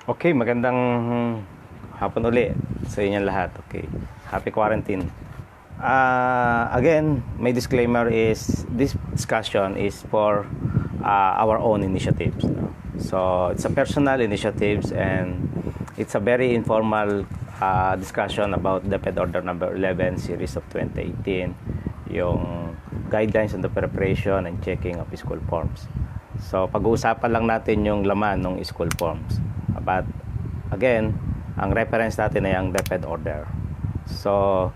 Okay, magandang hapon uli sa inyong lahat. Okay, happy quarantine. Again, my disclaimer is this discussion is for our own initiatives. No? So it's a personal initiatives and it's a very informal discussion about DepEd Order Number 11 Series of 2018, yung guidelines on the preparation and checking of school forms. So pag-uusapan lang natin yung laman ng school forms. But again, ang reference natin ay ang DepEd order. So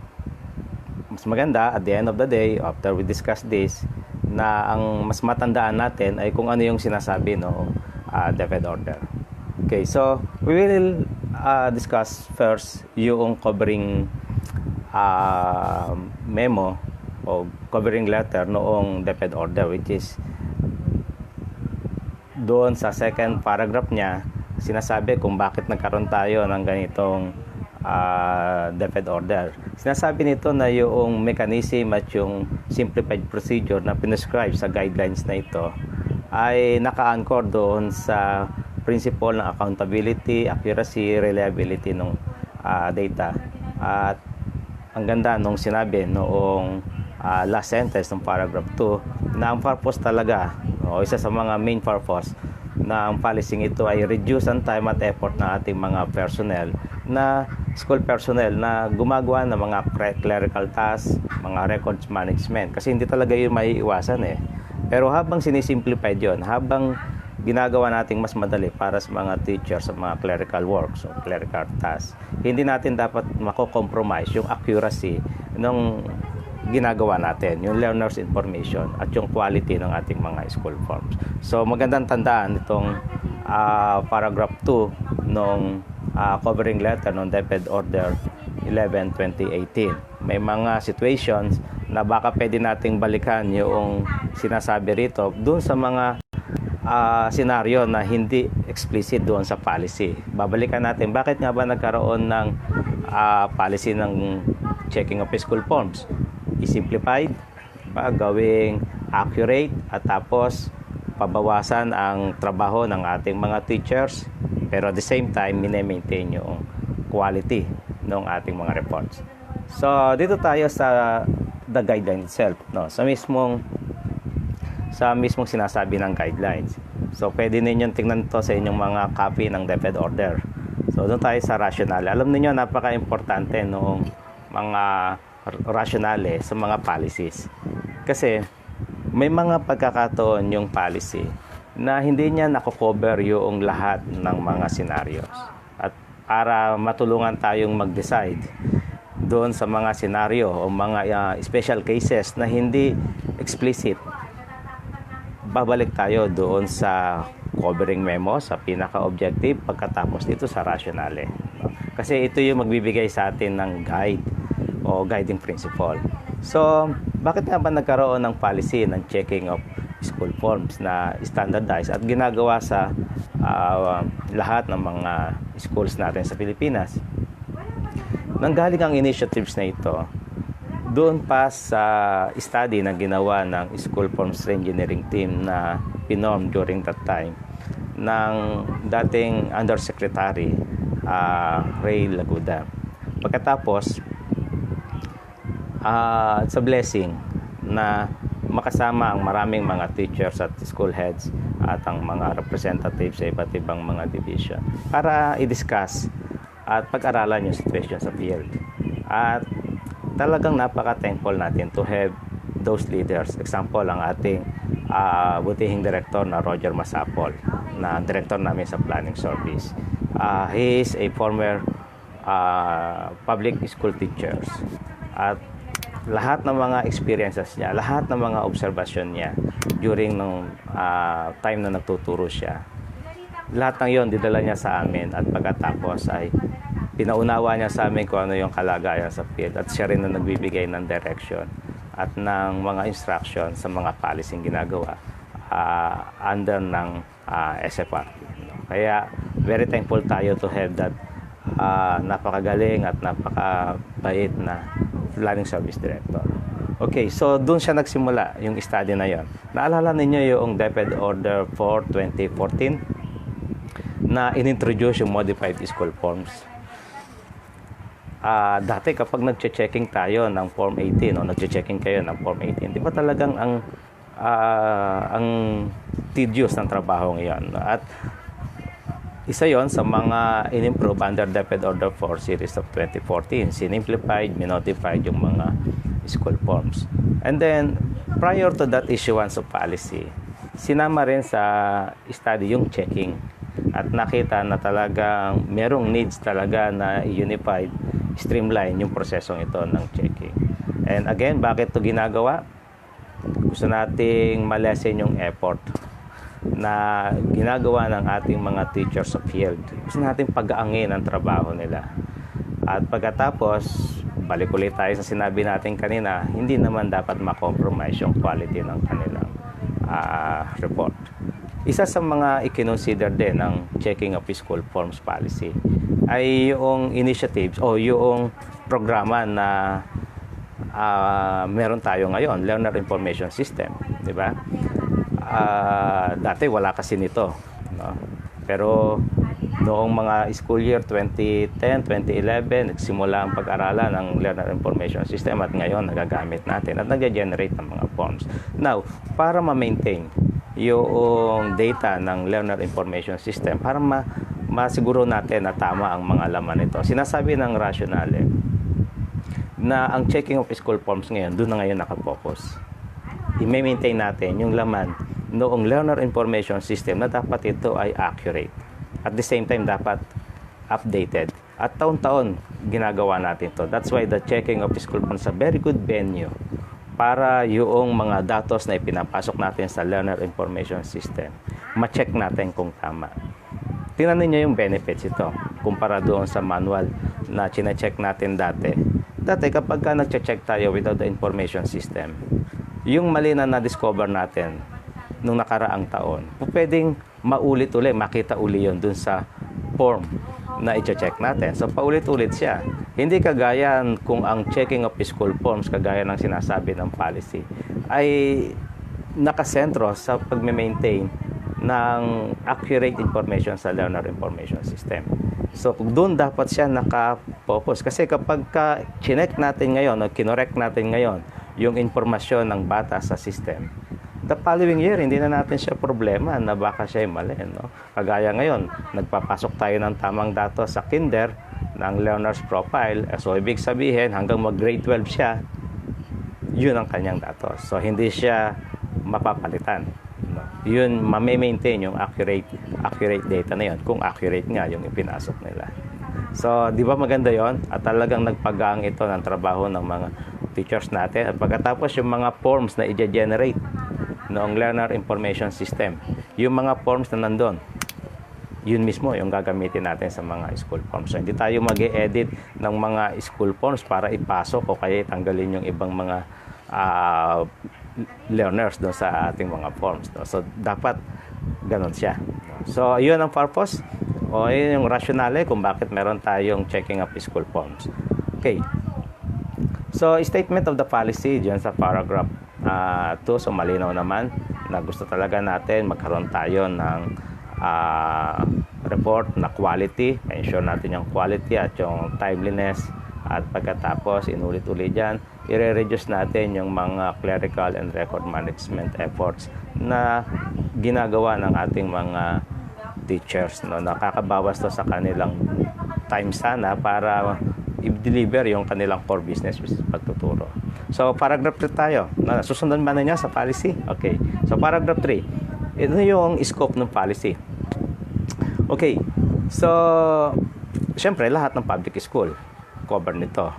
mas maganda at the end of the day, after we discuss this, na ang mas matandaan natin ay kung ano yung sinasabi no DepEd order. Okay, so we will discuss first yung covering memo o covering letter noong DepEd order, which is doon sa second paragraph niya sinasabi kung bakit nagkaroon tayo ng ganitong DepEd order. Sinasabi nito na yung mechanism at yung simplified procedure na prescribe sa guidelines na ito ay naka-anchor doon sa principle ng accountability, accuracy, reliability ng data. At ang ganda nung sinabi noong last sentence ng paragraph 2 na ang purpose talaga o isa sa mga main purpose na ang policing ito ay reduce ang time at effort ng ating mga personnel na school personnel na gumagawa ng mga clerical tasks, mga records management kasi hindi talaga yun maiiwasan eh. Pero habang sinisimplified yun, habang ginagawa nating mas madali para sa mga teachers sa mga clerical works o clerical tasks, hindi natin dapat mako-compromise yung accuracy ng ginagawa natin, yung learners information at yung quality ng ating mga school forms. So magandang tandaan itong paragraph 2 nung covering letter ng DepEd Order 11/2018. May mga situations na baka pwede nating balikan yung sinasabi rito dun sa mga senaryo na hindi explicit doon sa policy. Babalikan natin bakit nga ba nagkaroon ng policy ng checking of school forms. I-simplified, gawing accurate at tapos pabawasan ang trabaho ng ating mga teachers pero at the same time mine-maintain yung quality ng ating mga reports. So dito tayo sa the guideline itself, no? Sa mismong sinasabi ng guidelines. So pwede ninyong tingnan to sa inyong mga copy ng DepEd order. So doon tayo sa rationale. Alam niyo napaka-importante nung mga rationale sa mga policies. Kasi may mga pagkakataon yung policy na hindi niya nako-cover yung lahat ng mga scenarios. At para matulungan tayong mag-decide doon sa mga scenario o mga special cases na hindi explicit, babalik tayo doon sa covering memo, sa pinaka-objective, pagkatapos dito sa rationale. Kasi ito yung magbibigay sa atin ng guide o guiding principle. So, bakit nga ba nagkaroon ng policy ng checking of school forms na standardized at ginagawa sa lahat ng mga schools natin sa Pilipinas? Nanggaling ang initiatives na ito doon pa sa study na ginawa ng School Forms Engineering team na pinorm during that time ng dating Undersecretary Ray Laguda. Pagkatapos it's a blessing na makasama ang maraming mga teachers at school heads at ang mga representatives sa iba't ibang mga division para i-discuss at pag-aralan yung situation sa field. At talagang napaka-thankful natin to have those leaders. Example, ang ating butihing director na Roger Masapol, na director namin sa planning service. He is a former public school teachers. At lahat ng mga experiences niya, lahat ng mga observation niya during nung time na nagtuturo siya, lahat ng yon didala niya sa amin at pagkatapos ay pinaunawa niya sa amin kung ano yung kalagayan sa field at siya rin na nagbibigay ng direction at ng mga instruction sa mga policy ginagawa under ng SFRP. Kaya very thankful tayo to have that napakagaling at napakabait na planning service director. Okay, so doon siya nagsimula yung study na yon. Naalala ninyo yung DepEd Order 4/2014 na inintroduce yung modified school forms. Dati kapag nagche-checking tayo ng Form 18 o nagche-checking kayo ng Form 18, di ba talagang ang tedious ng trabaho ngayon. At isa yon sa mga in-improve under DepEd Order 4 Series of 2014. Sinimplified, minotified yung mga school forms. And then, prior to that issuance of policy, sinama rin sa study yung checking. At nakita na talagang merong needs talaga na unified, streamline yung prosesong ito ng checking. And again, bakit ito ginagawa? Gusto nating malesen yung effort na ginagawa ng ating mga teachers of field. Gusto nating pag-aangin ang trabaho nila. At pagkatapos, balik ulit tayo sa sinabi natin kanina, hindi naman dapat makompromise yung quality ng kanilang report. Isa sa mga i-consider din ng checking of school forms policy ay yung initiatives o yung programa na meron tayo ngayon, Learner Information System, di ba? Dati wala kasi nito, no? Pero noong mga school year 2010, 2011, nagsimula ang pag-aralan ng Learner Information System at ngayon nagagamit natin at nag-generate ng mga forms. Now, para ma-maintain yung data ng Learner Information System, para masiguro natin na tama ang mga laman nito, sinasabi ng rationale na ang checking of school forms ngayon, doon na ngayon nakapokus. I-maintain natin yung laman noong Learner Information System na dapat ito ay accurate. At the same time, dapat updated. At taon-taon, ginagawa natin to. That's why the checking of school forms is a very good venue para yung mga datos na ipinapasok natin sa Learner Information System, ma-check natin kung tama. Tingnan niyo yung benefits ito kumpara doon sa manual na chine-check natin dati. Dati kapag ka nag-check tayo without the information system, yung mali na na-discover natin nung nakaraang taon, pwedeng maulit-ulit, makita uli yun dun sa form na i-check natin. So, paulit-ulit siya. Hindi kagaya kung ang checking of school forms, kagaya ng sinasabi ng policy, ay nakasentro sa pag-maintain ng accurate information sa Learner Information System. So, doon dapat siya naka-focus. Kasi kapag chinek natin ngayon o kinorek natin ngayon yung informasyon ng bata sa system, the following year, hindi na natin siya problema na baka siya ay mali. No? Kagaya ngayon, nagpapasok tayo ng tamang datos sa kinder ng learner's profile. So, ibig sabihin, hanggang mag-grade 12 siya, yun ang kanyang datos. So, hindi siya mapapalitan. No? Yun, ma-maintain yung accurate data na yun, kung accurate nga yung ipinasok nila. So, di ba maganda yon? At talagang nagpagang ito ng trabaho ng mga teachers natin. At pagkatapos yung mga forms na i-generate noong Learner Information System, yung mga forms na nandun, yun mismo yung gagamitin natin sa mga school forms. So, hindi tayo mag-e-edit ng mga school forms para ipasok o kaya tanggalin yung ibang mga learners doon sa ating mga forms. No? So, dapat ganun siya. So, yun ang purpose o yun yung rationale kung bakit meron tayong checking of school forms. Okay. So, statement of the policy dyan sa paragraph 2, so malinaw naman na gusto talaga natin magkaroon tayo ng report na quality, ensure natin yung quality at yung timeliness, at pagkatapos inulit-ulit dyan, i-reduce natin yung mga clerical and record management efforts na ginagawa ng ating mga teachers, no? Nakakabawas to sa kanilang time sana para i-deliver yung kanilang core business, which is pagtuturo. So, paragraph 3 tayo. Susundan ba ninyo sa policy? Okay. So, paragraph 3. Ito yung scope ng policy. Okay. So, syempre, lahat ng public school cover nito.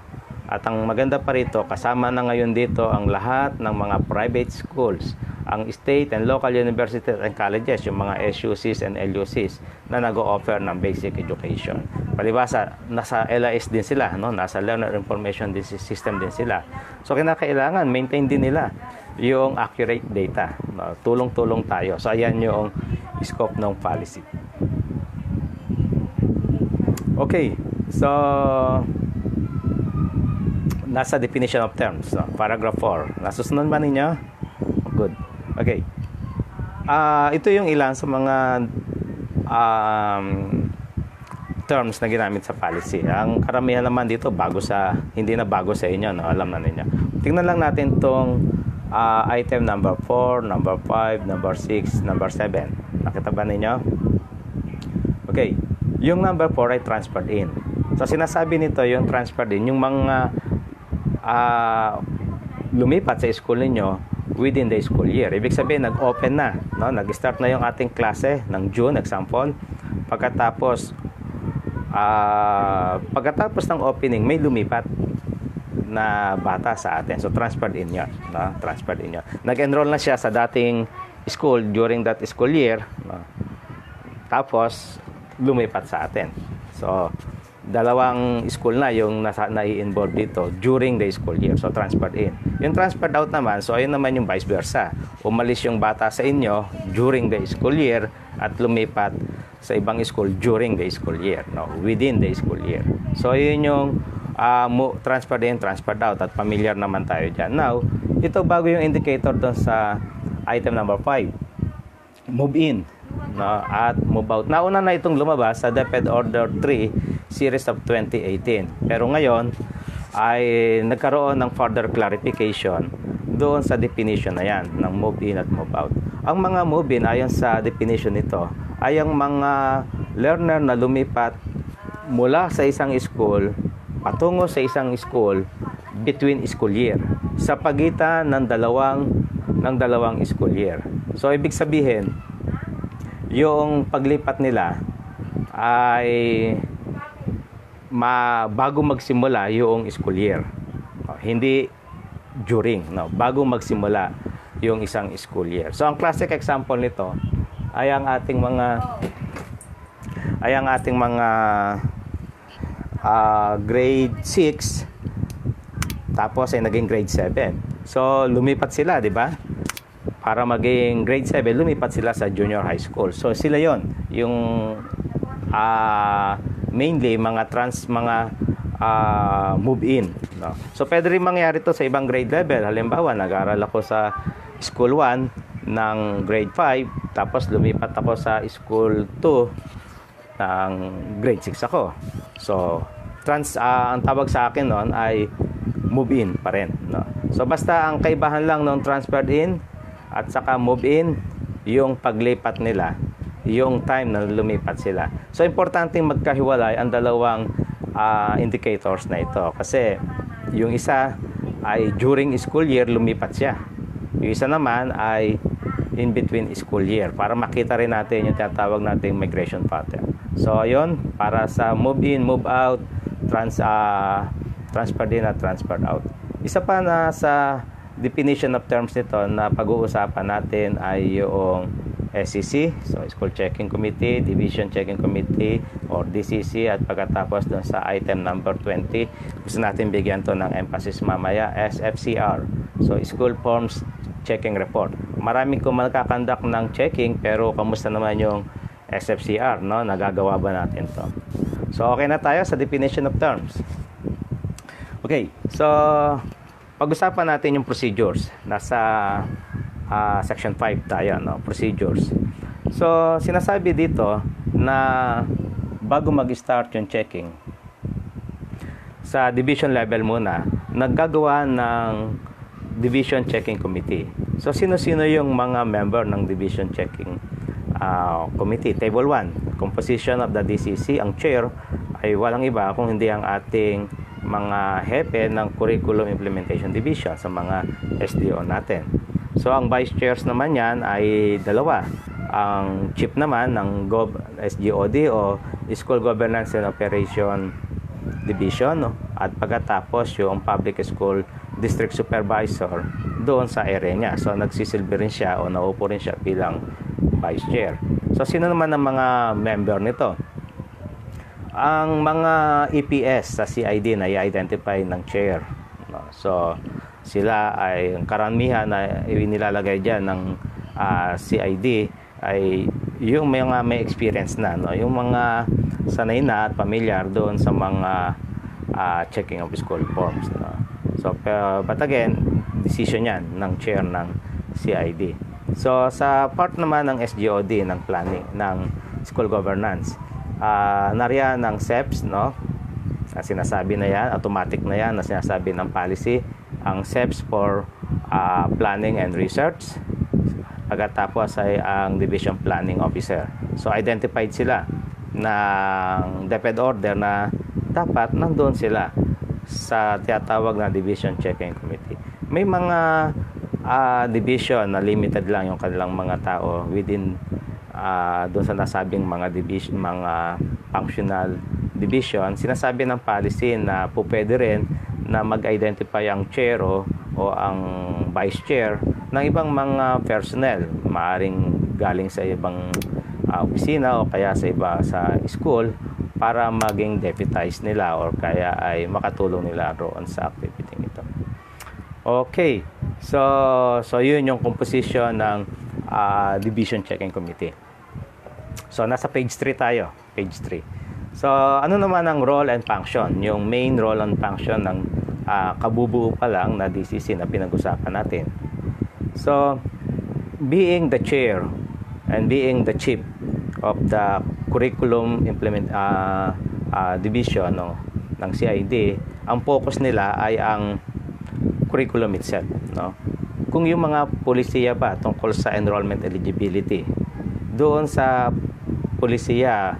At ang maganda pa rito, kasama na ngayon dito ang lahat ng mga private schools, ang state and local universities and colleges, yung mga SUCs and LUCs na nag-o-offer ng basic education. Palibasa, nasa LIS din sila, no? Nasa Learner Information System din sila. So, kinakailangan, maintain din nila yung accurate data. No? Tulong-tulong tayo. So, ayan yung scope ng policy. Okay. So, nasa definition of terms, no? Paragraph 4. Nasusunod ba ninyo? Good. Okay. Ito yung ilan sa mga um, terms na ginamit sa policy. Ang karamihan naman dito hindi na bago sa inyo, no? Alam na ninyo. Tingnan lang natin tong item number 4, number 5, number 6, number 7. Nakita ba ninyo? Okay. Yung number 4 ay transferred in. So sinasabi nito yung transferred in, yung mga lumipat sa school ninyo within the school year. Ibig sabihin, nag-open na, no? Nag-start na yung ating klase ng June, example. Pagkatapos ng opening, may lumipat na bata sa atin. So, transferred in yun. No? Transferred in yun. Nag-enroll na siya sa dating school during that school year. No? Tapos, lumipat sa atin. So, dalawang school na yung nai-involve dito during the school year. So, transferred in. Yung transferred out naman, so ayun naman yung vice versa. Umalis yung bata sa inyo during the school year at lumipat sa ibang school during the school year, no, within the school year. So yun yung transferred in, transferred out, at familiar naman tayo dyan. Now, ito bago yung indicator doon sa item number 5. Move in, no, at move out. Nauna na itong lumabas sa DepEd Order 3 series of 2018. Pero ngayon ay nagkaroon ng further clarification doon sa definition na yan ng move in at move out. Ang mga move in ayon sa definition nito ay ang mga learner na lumipat mula sa isang school patungo sa isang school between school year, sa pagitan ng dalawang school year. So ibig sabihin, yung paglipat nila ay bago magsimula yung school year. Hindi during, no, bago magsimula yung isang school year. So ang classic example nito ay ang ating mga grade 6 tapos ay naging grade 7. So lumipat sila, di ba? Para maging grade 7, lumipat sila sa junior high school. So sila yon, yung mainly mga move in, no? So pwede rin mangyari to sa ibang grade level. Halimbawa, nag-aaral ako sa school 1 ng grade 5, tapos lumipat ako sa school 2 ng grade 6 ako. So ang tawag sa akin noon ay move in pa rin, no? So basta ang kaibahan lang ng transferred in at saka move in, yung paglipat nila, yung time na lumipat sila. So importanteng magkahiwalay ang dalawang indicators na ito, kasi yung isa ay during school year lumipat siya, yung isa naman ay in between school year, para makita rin natin yung tinatawag nating migration pattern. So ayun, para sa move in, move out, transferred in at transferred out. Isa pa na sa definition of terms nito na pag-uusapan natin ay yung SCC, so School Checking Committee, Division Checking Committee or DCC, at pagkatapos dun sa item number 20, gusto natin bigyan to ng emphasis mamaya, SFCR, so School Forms Checking Report. Maraming kumakakandak ng checking, pero kamusta naman yung SFCR, no? Nagagawa ba natin to? So okay na tayo sa definition of terms. Okay, so pag-usapan natin yung procedures. Nasa section 5 tayo, no? Procedures. So sinasabi dito na bago mag-start yung checking, sa division level muna, naggagawa ng Division Checking Committee. So sino-sino yung mga member ng Division Checking Committee? Table 1, composition of the DCC. Ang chair ay walang iba kung hindi ang ating mga hepe ng Curriculum Implementation Division sa mga SDO natin. So ang vice chairs naman yan ay dalawa. Ang chief naman ng SGOD o School Governance and Operation Division, no? At pagkatapos yung Public School District Supervisor doon sa area niya. So nagsisilbi rin siya o naupo rin siya bilang vice chair. So sino naman ang mga member nito? Ang mga EPS sa CID na i-identify ng chair, no? So sila ay karamihan na inilalagay diyan ng CID ay yung mga may experience na, no? Yung mga sanay na at familiar doon sa mga checking of school forms, no? So but again, decision yan ng chair ng CID. So sa part naman ng SGOD ng planning ng school governance. Nariyan ng SEPs, no? Sinasabi na yan, automatic na yan na sinasabi ng policy, ang SEPs for planning and research. Pagkatapos ay ang division planning officer. So identified sila ng DepEd order na dapat nandun sila sa tinatawag na division checking committee. May mga division na limited lang yung kanilang mga tao within doon sa nasabing mga division, mga functional division. Sinasabi ng policy na pupwede rin na mag-identify ang chair o ang vice chair ng ibang mga personnel, maaring galing sa ibang opisina o kaya sa iba sa school para maging deputize nila or kaya ay makatulong nila roon sa activity ito. Okay. So yun yung composition ng division checking committee. So nasa page 3 tayo, page 3. So ano naman ang role and function? Yung main role and function ng kabubuo pa lang na DCC na pinag-usapan natin. So being the chair and being the chief of the curriculum division ng CID, ang focus nila ay ang curriculum itself, no? Kung yung mga polisiya ba tungkol sa enrollment eligibility, doon sa polisiya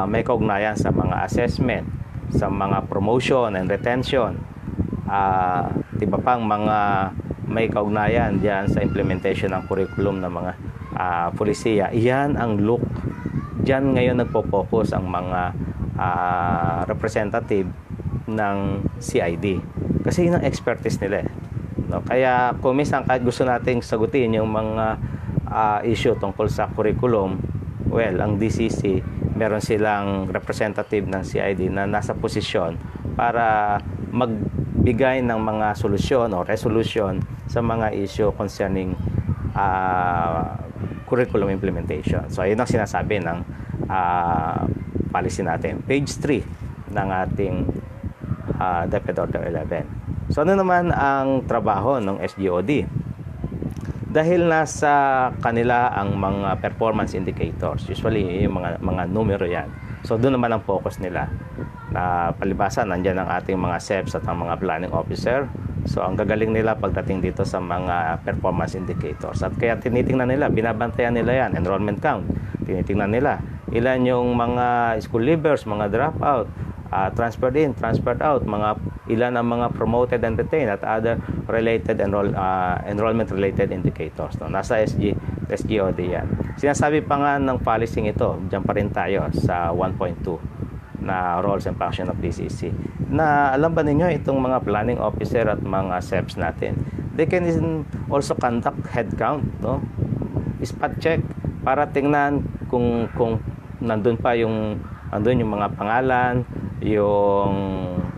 may kaugnayan sa mga assessment, sa mga promotion and retention, iba pang mga may kaugnayan diyan sa implementation ng curriculum ng mga polisiya. Iyan ang look. Diyan ngayon nagpo-focus ang mga representative ng CID. Kasi yun ang expertise nila. No? Kaya kung minsan kahit gusto nating sagutin yung mga issue tungkol sa curriculum, well, ang DCC, meron silang representative ng CID na nasa posisyon para magbigay ng mga solusyon o resolution sa mga issue concerning curriculum implementation. So, ayun ang sinasabi ng policy natin. Page 3 ng ating DepEd Order 11. So, ano naman ang trabaho ng SGOD? Dahil nasa kanila ang mga performance indicators, usually yung mga numero yan. So, doon naman ang focus nila. Na palibasan, nandyan ang ating mga SEPs at ang mga planning officer. So, ang gagaling nila pagdating dito sa mga performance indicators. At kaya tinitingnan nila, binabantayan nila yan, enrollment count. Tinitingnan nila, ilan yung mga school leavers, mga dropout, transferred in, transferred out, ilan ang mga promoted and retained at other related enrollment related indicators. No? Nasa SGOD yan. Sinasabi pa nga ng policy ito, dyan pa rin tayo sa 1.2 na roles and function of DCC. Na alam ba ninyo itong mga planning officer at mga SEPs natin, they can also conduct head count, no? Spot check para tingnan kung nandun yung mga pangalan, yung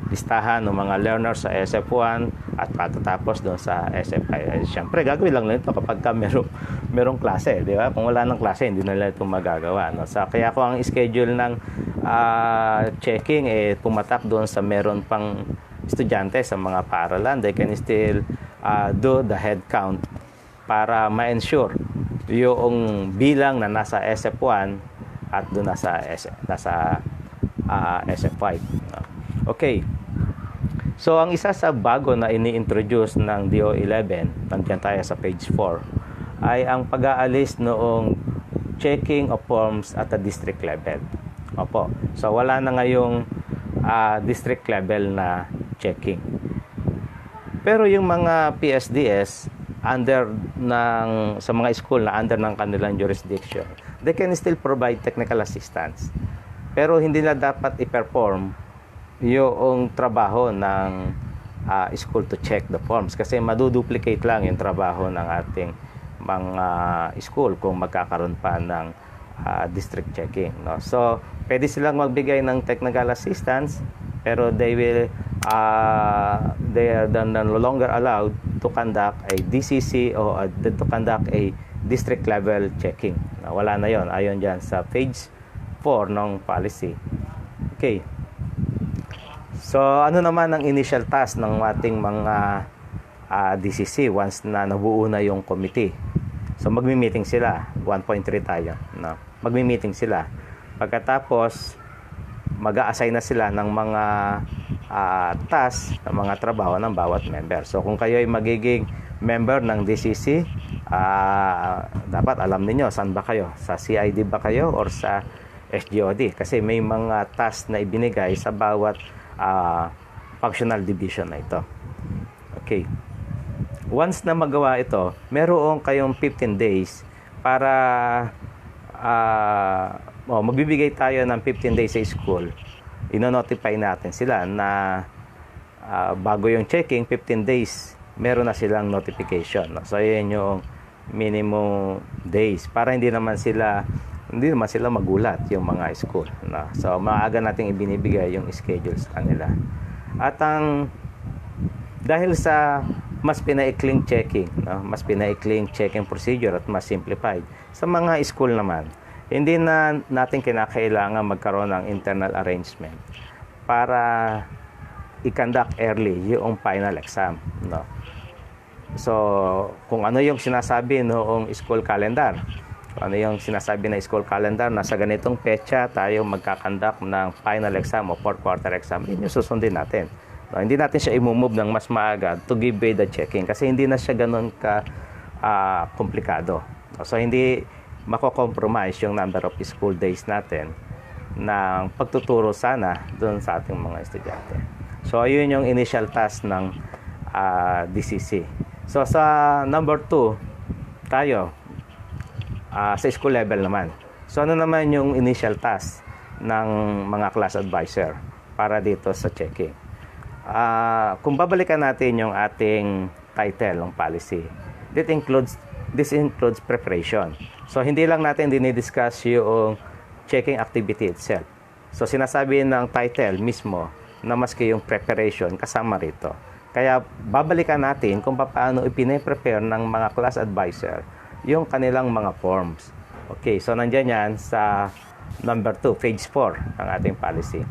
listahan ng mga learners sa SF1 at patatapos doon sa SF5. Siyempre, gagawin lang nito kapag ka merong klase, di ba? Kung wala ng klase, hindi nila ito magagawa. No? Kaya kung ang schedule ng checking pumatak doon sa meron pang estudyante sa mga paaralan, they can still do the head count para ma-ensure yung bilang na nasa SF1 at doon nasa SF5. Okay. So, ang isa sa bago na ini-introduce ng DO11, nandiyan tayo sa page 4, ay ang pag-aalis noong checking of forms at the district level. Opo. So, wala na ngayong district level na checking. Pero yung mga PSDS, sa mga school na under ng kanilang jurisdiction, they can still provide technical assistance. Pero hindi na dapat i-perform yung trabaho ng school to check the forms kasi maduduplicate lang yung trabaho ng ating mga school kung magkakaroon pa ng district checking, no? So, pwede silang magbigay ng technical assistance pero they are no longer allowed to conduct a DCC o to conduct a district level checking. Wala na yon ayon dyan sa page 4 ng policy. Okay. So, ano naman ang initial task ng ating mga DCC once na nabuo na yung committee? So, magmi-meeting sila. 1.3 tayo. No? magmi-meeting sila. Pagkatapos, mag-a-assign na sila ng mga task, ng mga trabaho ng bawat member. So kung kayo ay magiging member ng DCC, dapat alam niyo saan ba kayo, sa CID ba kayo or sa SGOD, kasi may mga task na ibinigay sa bawat functional division na ito. Okay. Once na magawa ito, meron kayong 15 days para magbibigay tayo ng 15 days sa school. Ino-notify natin sila na bago yung checking, 15 days, meron na silang notification. So, yun yung minimum days para hindi naman sila magulat yung mga school. So, maaga nating ibinibigay yung schedule sa kanila. At dahil sa mas pinaikling checking, mas pinaikling checking procedure at mas simplified, sa mga school naman, hindi na natin kinakailangan magkaroon ng internal arrangement para i-conduct early yung final exam. So, kung ano yung sinasabi noong school calendar, kung ano yung sinasabi na school calendar na sa ganitong petsa tayo magkakandak ng final exam o fourth quarter exam, yun yung susundin natin. Hindi natin siya i-move ng mas maaga to give way the checking kasi hindi na siya ganun ka komplikado. So, hindi mako-compromise yung number of school days natin ng pagtuturo sana doon sa ating mga estudyante. So, yun yung initial task ng DCC. So, sa number 2, tayo, sa school level naman. So, ano naman yung initial task ng mga class advisor para dito sa checking? Kung babalikan natin yung ating title ng policy, this includes preparation. So, hindi lang natin dinidiscuss yung checking activity itself. So, sinasabi ng title mismo na maski yung preparation kasama rito. Kaya, babalikan natin kung paano ipine-prepare ng mga class advisor yung kanilang mga forms. Okay, so nandiyan yan sa number 2, page 4 ng ating policy.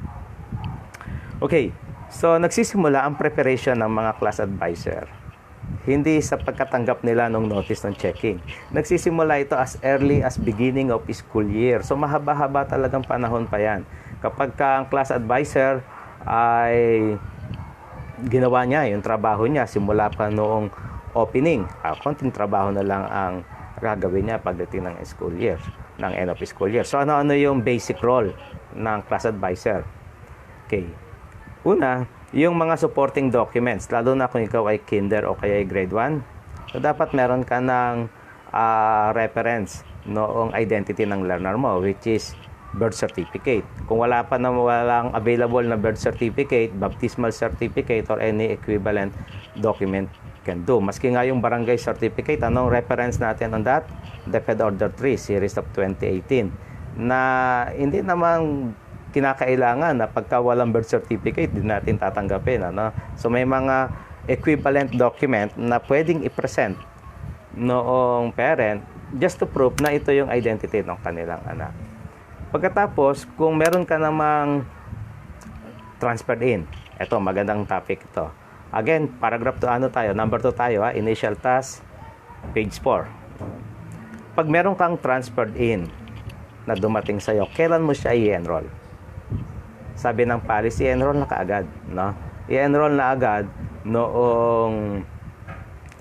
Okay, so nagsisimula ang preparation ng mga class advisor hindi sa pagkatanggap nila ng notice ng checking. Nagsisimula ito as early as beginning of school year. So mahaba-haba talagang panahon pa yan. Kapag ang class advisor ay ginawa niya yung trabaho niya simula pa noong opening, konting trabaho na lang ang gagawin niya pagdating ng school year, ng end of school year. So ano yung basic role ng class advisor? Okay. Una, yung mga supporting documents, lalo na kung ikaw ay kinder o kaya ay grade 1, so dapat meron ka ng reference noong identity ng learner mo, which is birth certificate. Kung walang available na birth certificate, baptismal certificate, or any equivalent document can do. Maski nga yung barangay certificate, anong reference natin on that? DepEd Order 3, Series of 2018, na hindi naman kinakailangan na pagka walang birth certificate, din natin tatanggapin. So may mga equivalent document na pwedeng i-present noong parent just to prove na ito yung identity ng kanilang anak. Pagkatapos, kung meron ka namang transferred in, ito, magandang topic ito. Again, paragraph 2, number 2 tayo, initial task, page 4. Pag meron kang transferred in na dumating sa'yo, kailan mo siya i-enroll? Sabi ng policy, i-enroll na kaagad. I-enroll na agad noong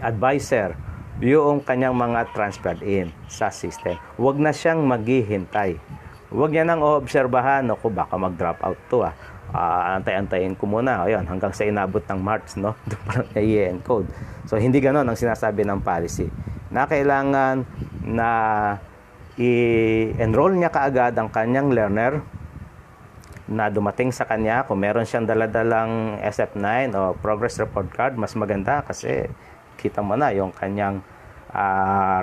advisor yung kanyang mga transferred in sa system. Huwag na siyang maghihintay. Huwag niya nang oobserbahan, baka mag-drop out to. Antay-antayin ko muna. Ayun, hanggang sa inabot ng March, doon parang i-encode. So, hindi ganon ang sinasabi ng policy. Na kailangan na i-enroll niya kaagad ang kanyang learner na dumating sa kanya. Kung meron siyang daladalang SF9 o Progress Report Card, mas maganda kasi kita mo na yung kanyang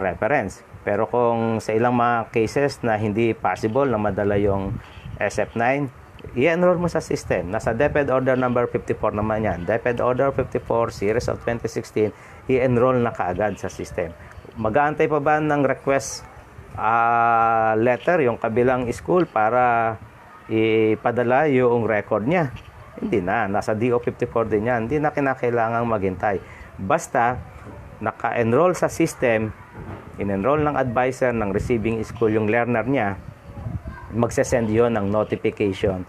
reference. Pero kung sa ilang mga cases na hindi possible na madala yung SF9, i-enroll mo sa system. Nasa DepEd Order number 54 naman yan. DepEd Order 54, Series of 2016, i-enroll na kaagad sa system. Mag-aantay pa ba ng request letter yung kabilang school para ipadala yung record niya? Hindi na. Nasa DO54 din yan. Hindi na kinakailangang maghintay. Basta naka-enroll sa system, in-enroll ng advisor ng receiving school yung learner niya, magsesend yon ng notification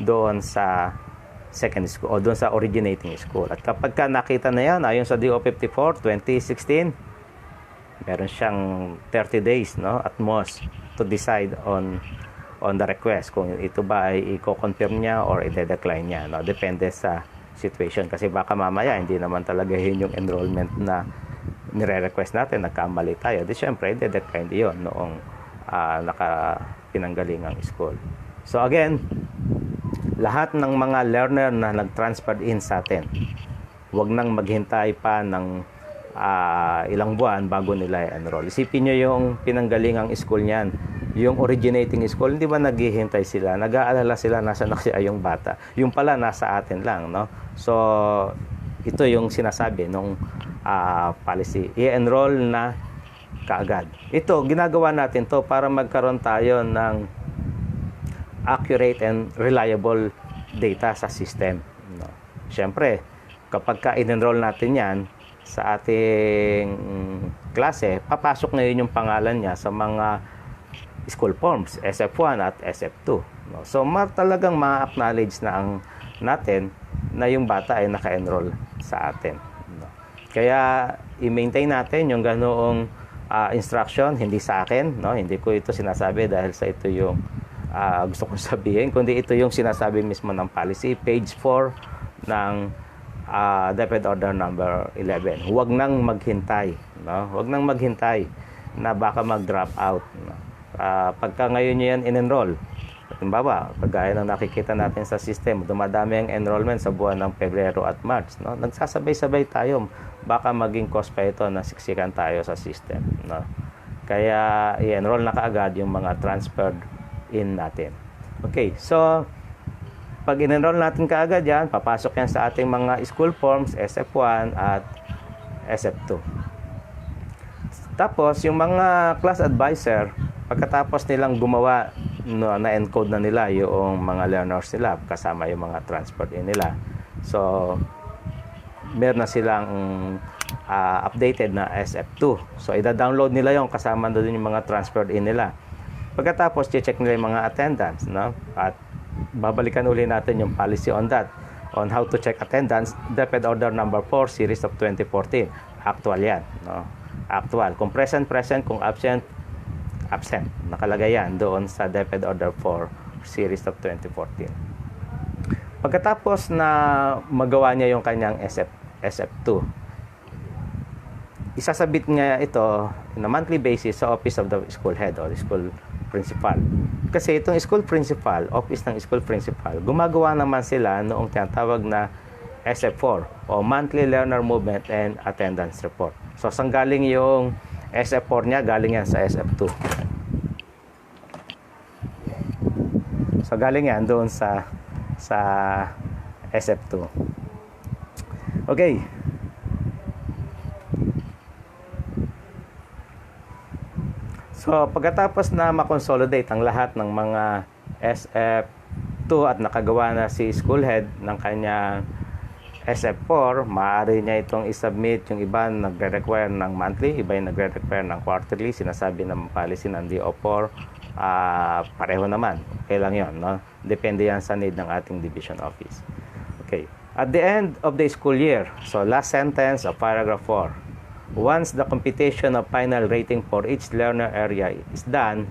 doon sa second school o doon sa originating school. At kapag ka nakita na yan, ayon sa DO 54, 2016, meron siyang 30 days, no, at most, to decide on the request kung ito ba ay i-confirm niya or i-decline niya, no? Depende sa situation, kasi baka mamaya hindi naman talaga yun yung enrollment na nire-request natin, nagkamali tayo, di syempre i-decline yun noong pinanggalingang school. So again, lahat ng mga learner na nag-transfer in sa atin, huwag nang maghintay pa ng ilang buwan bago nila i-enroll. Isipin nyo yung pinanggalingang school niyan, yung originating school, hindi ba naghihintay sila? Nag-aalala sila nasa naksia yung bata. Yung pala nasa atin lang, no? So, ito yung sinasabi nung policy. I-enroll na kaagad. Ito, ginagawa natin to para magkaroon tayo ng accurate and reliable data sa system, no? Siyempre, kapag ka-enroll natin yan sa ating klase, papasok ngayon yung pangalan niya sa mga school forms, SF1 at SF2. No? So, talagang ma-acknowledge na natin na yung bata ay naka-enroll sa atin. No? Kaya, i-maintain natin yung ganoong instruction, hindi sa akin. No? Hindi ko ito sinasabi dahil sa ito yung gusto kong sabihin, kundi ito yung sinasabi mismo ng policy, page 4 ng DepEd Order number 11. Huwag nang maghintay, no? Huwag nang maghintay na baka mag-drop out, no? Pagka ngayon nyo yan in-enroll, halimbawa, kagaya ng nakikita natin sa system, dumadami ang enrollment sa buwan ng Pebrero at March, no? Nagsasabay-sabay tayo, baka maging cause pa ito na siksikan tayo sa system, no? Kaya i-enroll na kaagad yung mga transferred in natin. Okay, so pag in-enroll natin kaagad yan, papasok yan sa ating mga school forms, SF1 at SF2. Tapos, yung mga class advisor, pagkatapos nilang gumawa, no, na-encode na nila yung mga learners nila, kasama yung mga transferred in nila. So, meron na silang updated na SF2. So, ida-download nila yung kasama na din yung mga transferred in nila. Pagkatapos, check nila yung mga attendance, no? At babalikan uli natin yung policy on that, on how to check attendance, DepEd Order number 4, series of 2014. Actual yan, no? Actual. Kung present, present. Kung absent, absent. Nakalagay yan doon sa DepEd Order 4, series of 2014. Pagkatapos na magawa niya yung kanyang SF2, isasabit niya ito in a monthly basis sa Office of the School Head or School Principal. Kasi itong School Principal, Office ng School Principal, gumagawa naman sila noong tinatawag na SF4 o Monthly Learner Movement and Attendance Report. So, saan galing yung SF4 niya? Galing yan sa SF2. So, galing yan doon sa SF2. Okay. So, pagkatapos na makonsolidate ang lahat ng mga SF2 at nakagawa na si school head ng kanyang SF4, maaari niya itong isubmit. Yung iba nagre-require ng monthly, iba yung nagre-require ng quarterly. Sinasabi ng policy ng DO4, pareho naman. Okay lang yun, no? Depende yan sa need ng ating division office. Okay. At the end of the school year, so last sentence of paragraph 4, once the computation of final rating for each learner area is done,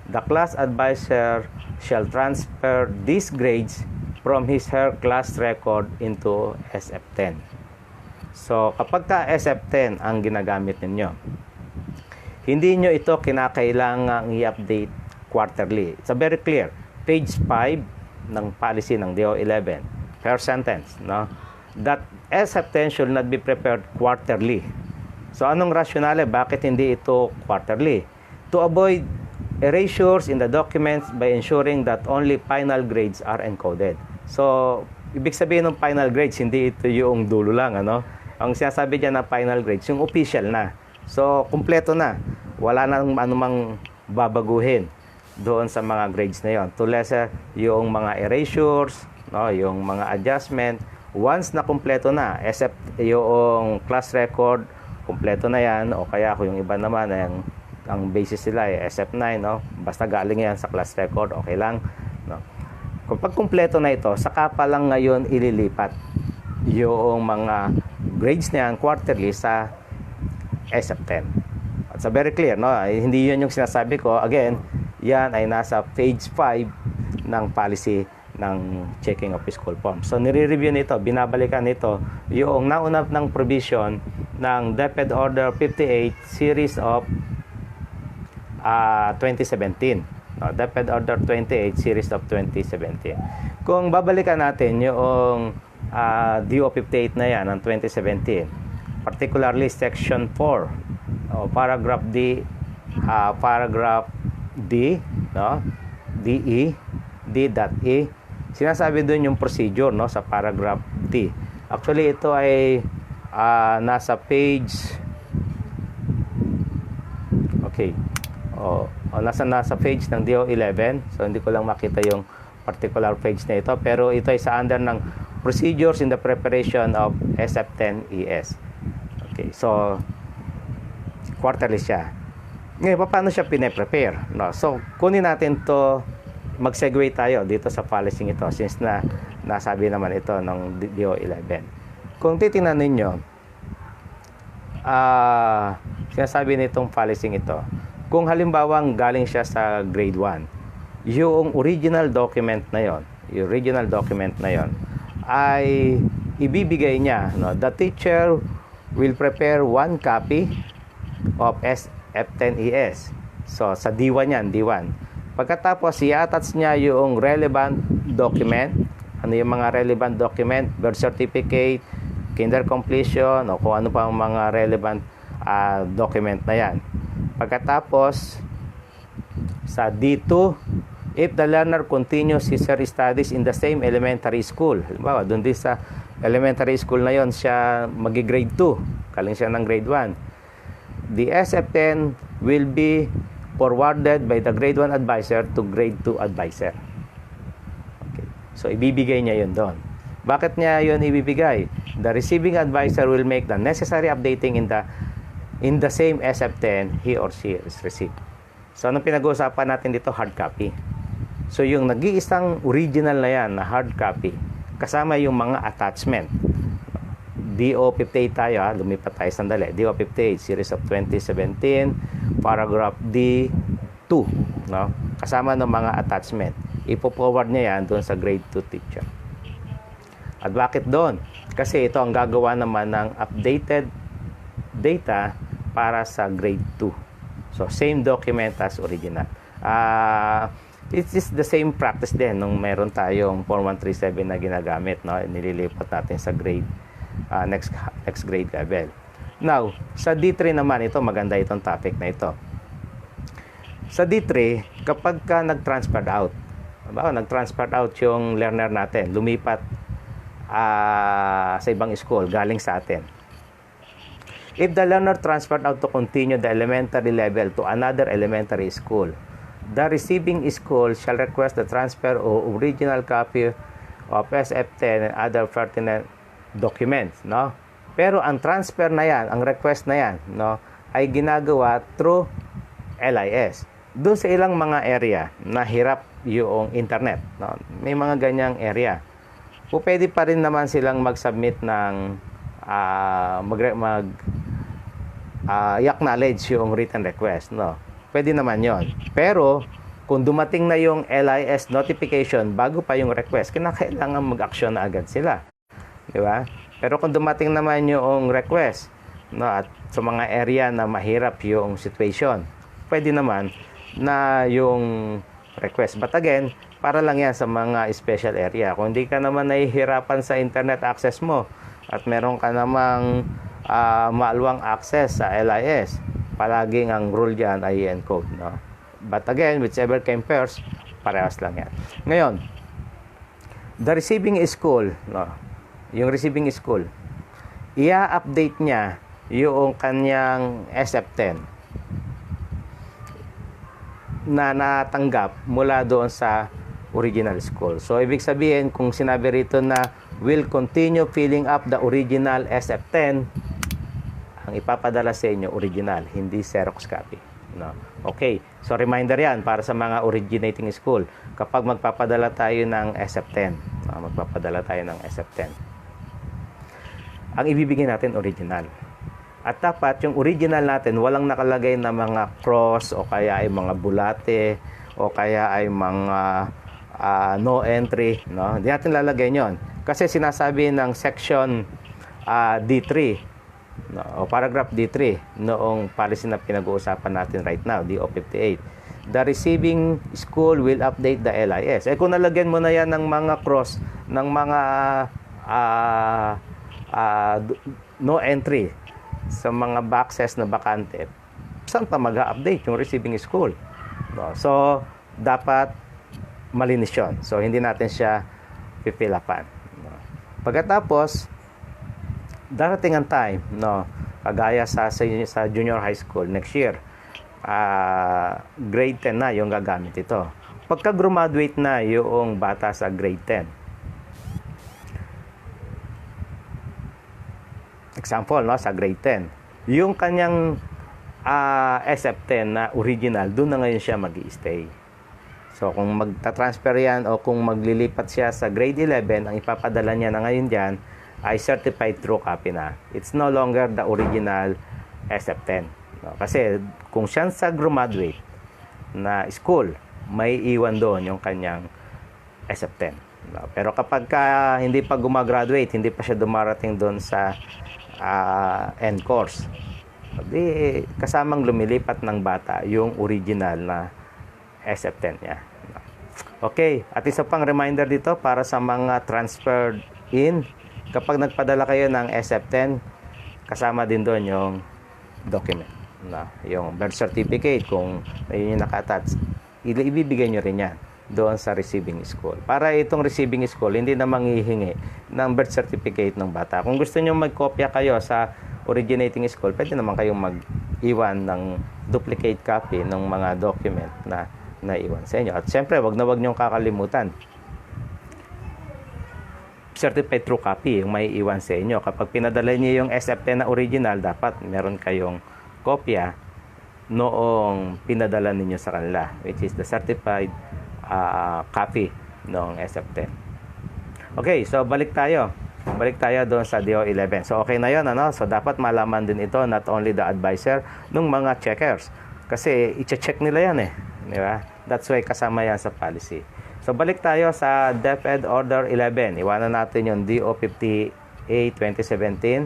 the class advisor shall transfer these grades from his/her class record into SF10. So, kapag ka SF10 ang ginagamit ninyo, hindi nyo ito kinakailangang i-update quarterly. It's a very clear. Page 5 ng policy ng DO11, per sentence, no? That SF10 should not be prepared quarterly. So, anong rationale? Bakit hindi ito quarterly? To avoid erasures in the documents by ensuring that only final grades are encoded. So, ibig sabihin ng final grades, hindi ito yung dulo lang, ano? Ang sinasabi dyan na final grades, yung official na. So, kumpleto na. Wala nang anumang babaguhin doon sa mga grades na yon. To lesser yung mga erasures, no? Yung mga adjustment. Once na kumpleto na, except yung class record, kumpleto na yan, o kaya kung yung iba naman, yung ang basis nila ay SF9, no? Basta galing yan sa class record, okay lang, no? Kapag kumpleto na ito, saka pa lang ngayon ililipat yung mga grades na yan quarterly sa SF10. At so very clear, no? Hindi yun yung sinasabi ko. Again, yan ay nasa page 5 ng policy ng checking of school form. So nire-review nito, binabalikan nito yung nauna ng provision ng DepEd Order 58 series of 2017. No, DepEd Order 28 series of 2017. Kung babalikan natin yung DO 58 na yan ng 2017, particularly section 4 paragraph D, no? D.E, sinasabi doon yung procedure, no, sa paragraph D. Actually ito ay nasa page, okay, nasa page ng DO 11. So hindi ko lang makita yung particular page na ito, pero ito ay sa under ng procedures in the preparation of SF10 ES. Okay, so quarterly siya. Ngayon, paano siya pine-prepare? No? So, kunin natin to, mag-segue tayo dito sa policy ito since na nasabi naman ito ng DO11. Kung titingnan ninyo, sinasabi nitong policy ito, kung halimbawa galing siya sa grade 1, yung original document na yon, ay ibibigay niya, no? The teacher will prepare one copy of SF10 ES. So, sa D1 yan, D1. Pagkatapos, i-attach niya yung relevant document. Ano yung mga relevant document? Birth certificate, kinder completion, o kung ano pa ang mga relevant document na yan. Pagkatapos, sa D2, if the learner continues his her studies in the same elementary school. Halimbawa, doon din sa elementary school na yon siya magi-grade 2. Kaling siya ng grade 1. The SF10 will be forwarded by the grade 1 advisor to grade 2 advisor. Okay. So, ibibigay niya yun doon. Bakit niya yun ibibigay? The receiving advisor will make the necessary updating in the same SF10 he or she is received. So, anong pinag-uusapan natin dito? Hard copy. So, yung nag-iisang original na yan, na hard copy, kasama yung mga attachment. DO58 tayo, lumipat tayo sandali. DO58 series of 2017, paragraph D2, no? Kasama ng mga attachment. Ipo-forward niya yan doon sa grade 2 teacher. At bakit doon? Kasi ito ang gagawa naman ng updated data para sa grade 2. So, same document as original. It is the same practice din nung meron tayong Form 137 na ginagamit, no? Nililipat natin sa grade next grade level. Now, sa D3 naman, ito maganda itong topic na ito. Sa D3, kapag ka nag-transfer out, nag-transfer out yung learner natin, lumipat sa ibang school, galing sa atin. If the learner transferred out to continue the elementary level to another elementary school, the receiving school shall request the transfer of original copy of SF10 and other pertinent documents, no? Pero ang transfer na yan, ang request na yan, no, ay ginagawa through LIS. Doon sa ilang mga area na hirap yung internet, no? May mga ganyang area. Pwede pa rin naman silang mag-submit ng i-acknowledge yung written request, no? Pwede naman yon. Pero kung dumating na yung LIS notification bago pa yung request, kinakailangan mag-action na agad sila. Di ba? Pero kung dumating naman yung request, no, at sa mga area na mahirap yung situation, pwede naman na yung request. But again, para lang yan sa mga special area. Kung hindi ka naman nahihirapan sa internet access mo at meron ka namang maalwang access sa LIS, palaging ang rule dyan ay encode, no? But again, whichever came first, parehas lang yan. Ngayon, the receiving school, no, yung receiving school, i-update niya yung kanyang SF10 na natanggap mula doon sa original school. So, ibig sabihin, kung sinabi rito na will continue filling up the original SF10, ang ipapadala sa inyo original, hindi Xerox copy. No? Okay, so reminder yan para sa mga originating school. Kapag magpapadala tayo ng SF10, magpapadala tayo ng SF10, ang ibibigay natin original. At dapat yung original natin, walang nakalagay na mga cross o kaya ay mga bulate o kaya ay mga no entry. No? Hindi natin lalagay yon. Kasi sinasabi ng section D3, no, o paragraph D3 noong policy na pinag-uusapan natin right now, DO58. The receiving school will update the LIS. Kung nalagyan mo na yan ng mga cross, ng mga no entry sa mga boxes na bakante, saan pa mag-update yung receiving school? No? So, dapat malinis yun. So, hindi natin siya pipilapan. No? Pagkatapos, darating ang time, no, kagaya sa junior high school next year, grade 10 na yung gagamit ito. Pagka graduate na yung bata sa grade 10, example, no, sa grade 10, yung kanyang SF10 na original, doon na ngayon siya mag-i-stay. So, kung magta-transfer yan o kung maglilipat siya sa grade 11, ang ipapadala niya na ngayon dyan ay certified true copy na. It's no longer the original SF10. No? Kasi kung siya sa graduate na school, may iwan doon yung kanyang SF10. No? Pero kapag hindi pa gumagraduate, hindi pa siya dumarating doon sa end course, di kasamang lumilipat ng bata yung original na SF10 niya. No? Okay, at isa pang reminder dito para sa mga transferred in, kapag nagpadala kayo ng SF10, kasama din doon yung document. Na, yung birth certificate, kung yun yung naka-attach, ibibigay nyo rin yan doon sa receiving school. Para itong receiving school, hindi na manghihingi ng birth certificate ng bata. Kung gusto nyo magkopya kayo sa originating school, pwede naman kayong mag-iwan ng duplicate copy ng mga document na naiwan sa inyo. At syempre, wag na wag nyong kakalimutan, certified true copy yung may iwan sa inyo. Kapag pinadala niyo yung SF10 na original, dapat meron kayong kopya noong pinadala ninyo sa kanila, which is the certified copy ng SF10. Okay, so balik tayo doon sa DO11. So okay na yun, ano? So dapat malaman din ito, not only the advisor, ng mga checkers. Kasi i-check nila yan di ba? That's why kasama yan sa policy. So, balik tayo sa DepEd Order 11. Iwanan natin yung DO58 2017.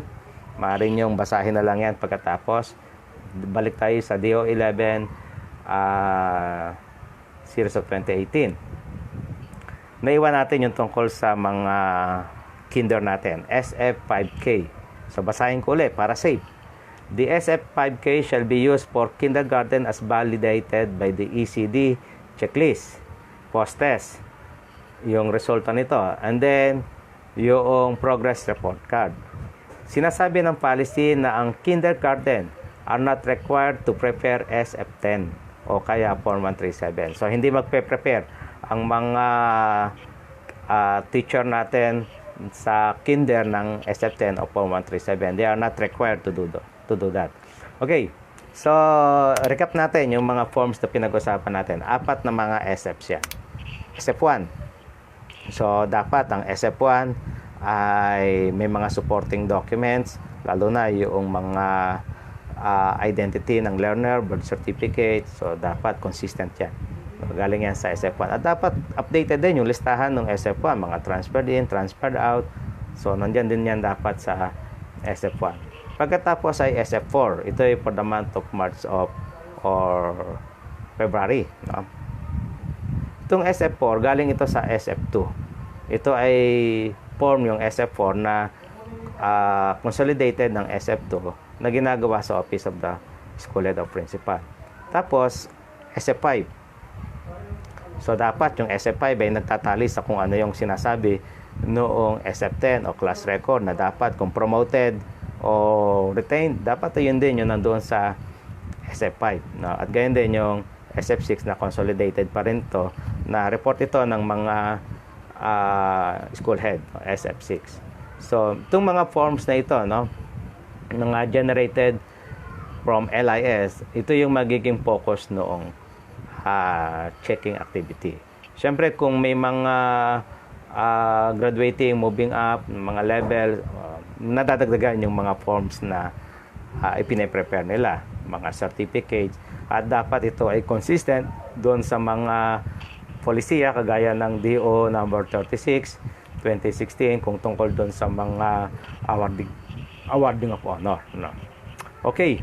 Maaari niyong basahin na lang yan pagkatapos. Balik tayo sa DO11 Series of 2018. Naiwan natin yung tungkol sa mga kinder natin. SF5K. So, basahin ko ulit para safe. The SF5K shall be used for kindergarten as validated by the ECD checklist. Post-test, yung resulta nito. And then, yung progress report card. Sinasabi ng policy na ang kindergarten are not required to prepare SF10 o kaya Form 137. So, hindi magpe-prepare ang mga teacher natin sa kinder ng SF10 o Form 137. They are not required to do that. Okay. So, recap natin yung mga forms na pinag-usapan natin. 4 na mga SFs yan. SF1. So, dapat ang SF1 ay may mga supporting documents, lalo na yung mga identity ng learner, birth certificate. So, dapat consistent yan. So, galing yan sa SF1. At dapat updated din yung listahan ng SF1. Mga transferred in, transferred out. So, nandyan din yan dapat sa SF1. Pagkatapos ay SF4. Ito ay for the month of March or February. No? Itong SF4, galing ito sa SF2. Ito ay form yung SF4 na consolidated ng SF2 na ginagawa sa Office of the School Head of Principal. Tapos, SF5. So, dapat yung SF5 ay nagtatali sa kung ano yung sinasabi noong SF10 o class record na dapat kung promoted o retained, dapat yun din yung nandoon sa SF5. No? At gayon din yung SF6 na consolidated pa rin to, na report ito ng mga school head, SF6. So, itong mga forms na ito, no, mga generated from LIS, ito yung magiging focus noong checking activity. Siyempre, kung may mga graduating, moving up, mga level, nadadagdagan yung mga forms na ipine-prepare nila, mga certificates, at dapat ito ay consistent doon sa mga polisiya kagaya ng DO number 36 2016 kung tungkol doon sa mga awarding of honor, no? Okay,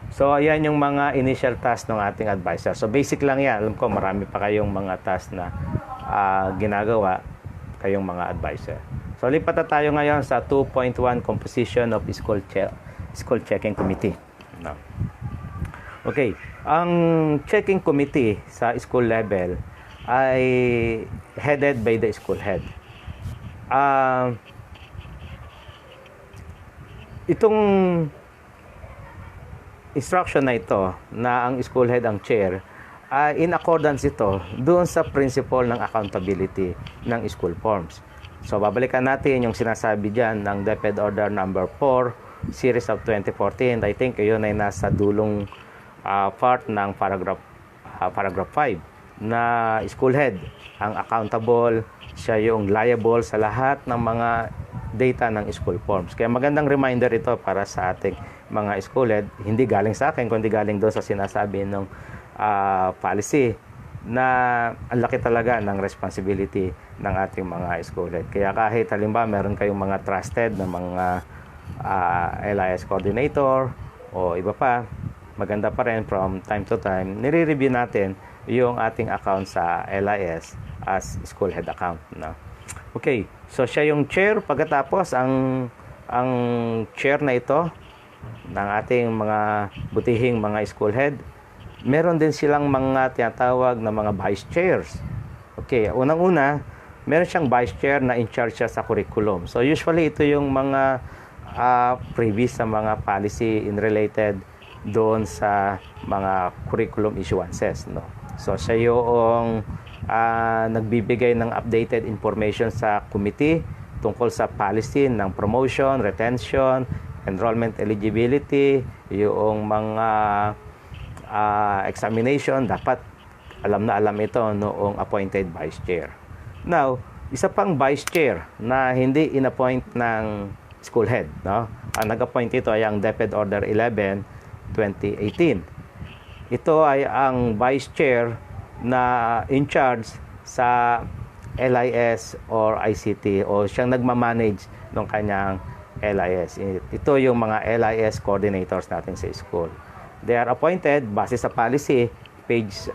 so ayan yung mga initial task ng ating advisor. So basic lang yan. Alam ko marami pa kayong mga task na ginagawa kayong mga advisor. So lipat na tayo ngayon sa 2.1 composition of school checking committee, no? Okay, ang checking committee sa school level ay headed by the school head. Itong instruction na ito na ang school head ang chair, in accordance ito doon sa principle ng accountability ng school forms. So babalikan natin yung sinasabi dyan ng DepEd Order number 4 series of 2014. I think yun ay nasa dulong part ng paragraph 5 na school head ang accountable, siya yung liable sa lahat ng mga data ng school forms. Kaya magandang reminder ito para sa ating mga school head, hindi galing sa akin kundi galing doon sa sinasabi ng policy na ang laki talaga ng responsibility ng ating mga school head. Kaya kahit halimbawa meron kayong mga trusted na mga LIS coordinator o iba pa, maganda pa rin from time to time, nire-review natin yung ating account sa LIS as school head account, no? Okay, so siya yung chair. Pagkatapos ang chair na ito ng ating mga butihing mga school head, meron din silang mga tinatawag na mga vice chairs. Okay, unang-una, meron siyang vice chair na in charge siya sa curriculum. So usually ito yung mga previous sa mga policy in related doon sa mga curriculum issuances, no? So siya yung nagbibigay ng updated information sa committee tungkol sa policy ng promotion, retention, enrollment eligibility, yung mga examination, dapat alam na alam ito noong appointed vice chair. Now, isa pang vice chair na hindi inappoint ng school head, no? Ang nag-appoint ito ay ang DepEd Order 11 2018. Ito ay ang vice chair na in charge sa LIS or ICT o siyang nagmamanage ng kanyang LIS. Ito yung mga LIS coordinators natin sa school. They are appointed base sa policy page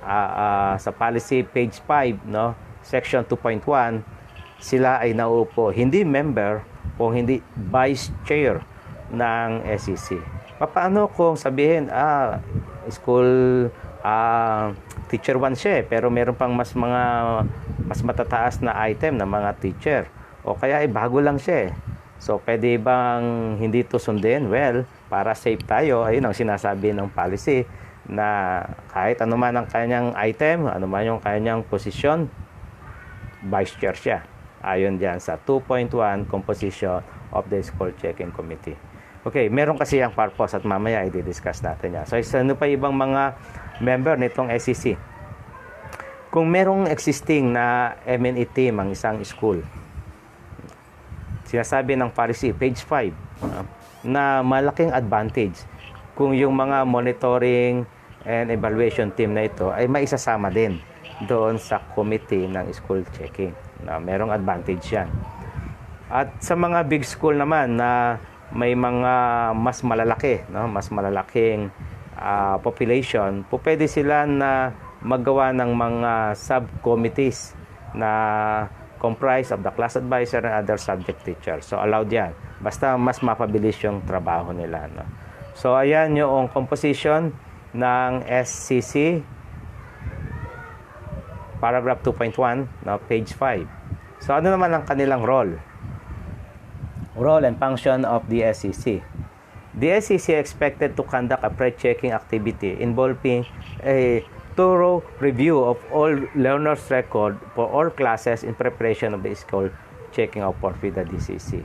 page 5, no? Section 2.1. Sila ay nauupo, hindi member o hindi vice chair ng SEC. Paano kung sabihin school teacher 1 siya, pero meron pang mas matataas na item na mga teacher, o kaya bago lang siya. So pwede bang hindi to sundin? Well, para safe tayo, ayun ang sinasabi ng policy na kahit ano man ang kanyang item, ano man yung kanyang posisyon, vice chair siya. Ayon diyan sa 2.1 composition of the school checking committee. Okay, meron kasi ang purpose at mamaya i-discuss natin yan. So, ano pa ibang mga member nitong SEC? Kung merong existing na M&E team ang isang school, sinasabi ng policy, page 5, na malaking advantage kung yung mga monitoring and evaluation team na ito ay maisasama din doon sa committee ng school checking. Na merong advantage yan. At sa mga big school naman na may mga mas malalaki, no? Mas malalaking population, pwede sila na maggawa ng mga subcommittees na comprise of the class advisor and other subject teachers. So allowed yan. Basta mas mapabilis yung trabaho nila, no? So ayan yung composition ng SCC paragraph 2.1, no? Page 5. So ano naman ang kanilang role? Role and function of the SEC. The SEC expected to conduct a pre-checking activity involving a thorough review of all learners' record for all classes in preparation of the school checking out for with the DCC.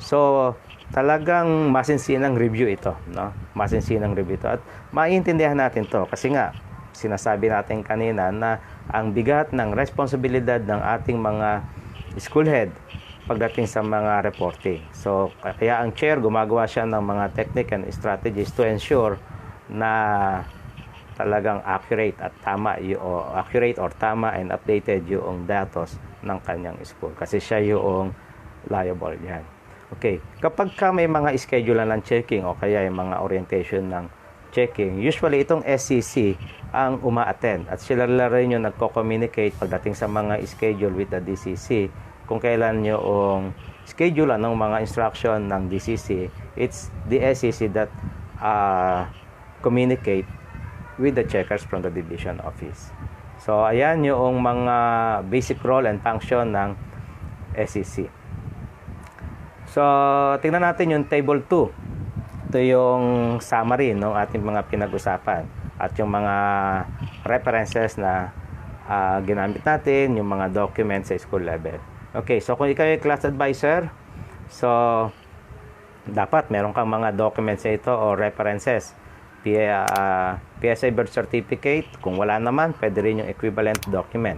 So, talagang masinsinang review ito, no? Masinsinang review ito. At maiintindihan natin to kasi nga, sinasabi natin kanina na ang bigat ng responsibilidad ng ating mga school head pagdating sa mga reporting. So, kaya ang chair gumagawa siya ng mga technique and strategies to ensure na talagang accurate or tama and updated yung datos ng kanyang school kasi siya yung liable yan. Okay, kapag may mga schedule ng checking o kaya yung mga orientation ng checking, usually itong SCC ang uma-attend at sila rin yung nagko-communicate pagdating sa mga schedule with the DCC kung kailan yung schedule ng mga instruction ng DCC. It's the SCC that communicate with the checkers from the division office. So, ayan yung mga basic role and function ng SEC. So, tingnan natin yung table 2. Ito yung summary ng ating mga pinag-usapan at yung mga references na ginamit natin, yung mga documents sa school level. Okay, so kung ikaw yung class advisor, so, dapat meron kang mga documents ito o references. PSA birth certificate, kung wala naman, pwede rin yung equivalent document.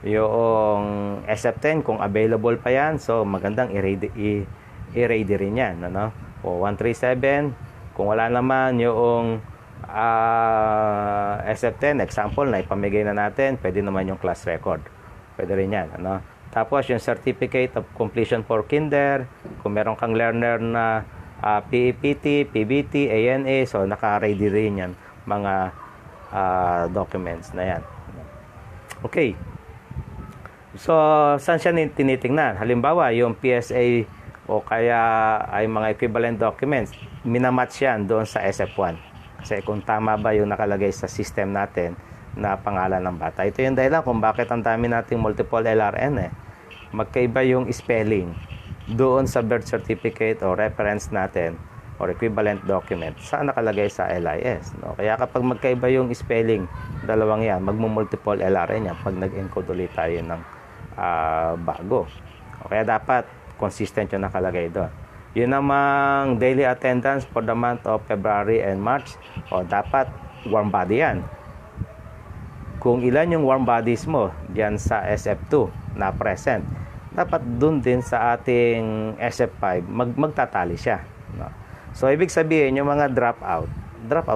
Yung SF10, kung available pa yan, so magandang i-ready rin yan. Ano? O 137, kung wala naman yung SF10, example, na ipamigay na natin, pwede naman yung class record. Pwede rin yan. Ano? Tapos yung certificate of completion for kinder, kung meron kang learner na PEPT, PBT, ANA, so naka-ready rin yan mga documents na yan. Okay. So, saan siya tinitingnan? Halimbawa, yung PSA o kaya ay mga equivalent documents, minamatch yan doon sa SF1. Kasi kung tama ba yung nakalagay sa system natin na pangalan ng bata. Ito yung dahilan kung bakit ang dami nating multiple LRN Magkaiba yung spelling doon sa birth certificate o reference natin or equivalent document saan nakalagay sa LIS. No? Kaya kapag magkaiba yung spelling, dalawang yan, magmumultiple LRN yan pag nag-encode ulit tayo ng bago. O kaya dapat consistent yung nakalagay doon. Yun namang daily attendance for the month of February and March, o dapat warm body yan. Kung ilan yung warm bodies mo diyan sa SF2 na present, dapat dun din sa ating SF5 magtatali siya, no? So ibig sabihin yung mga drop out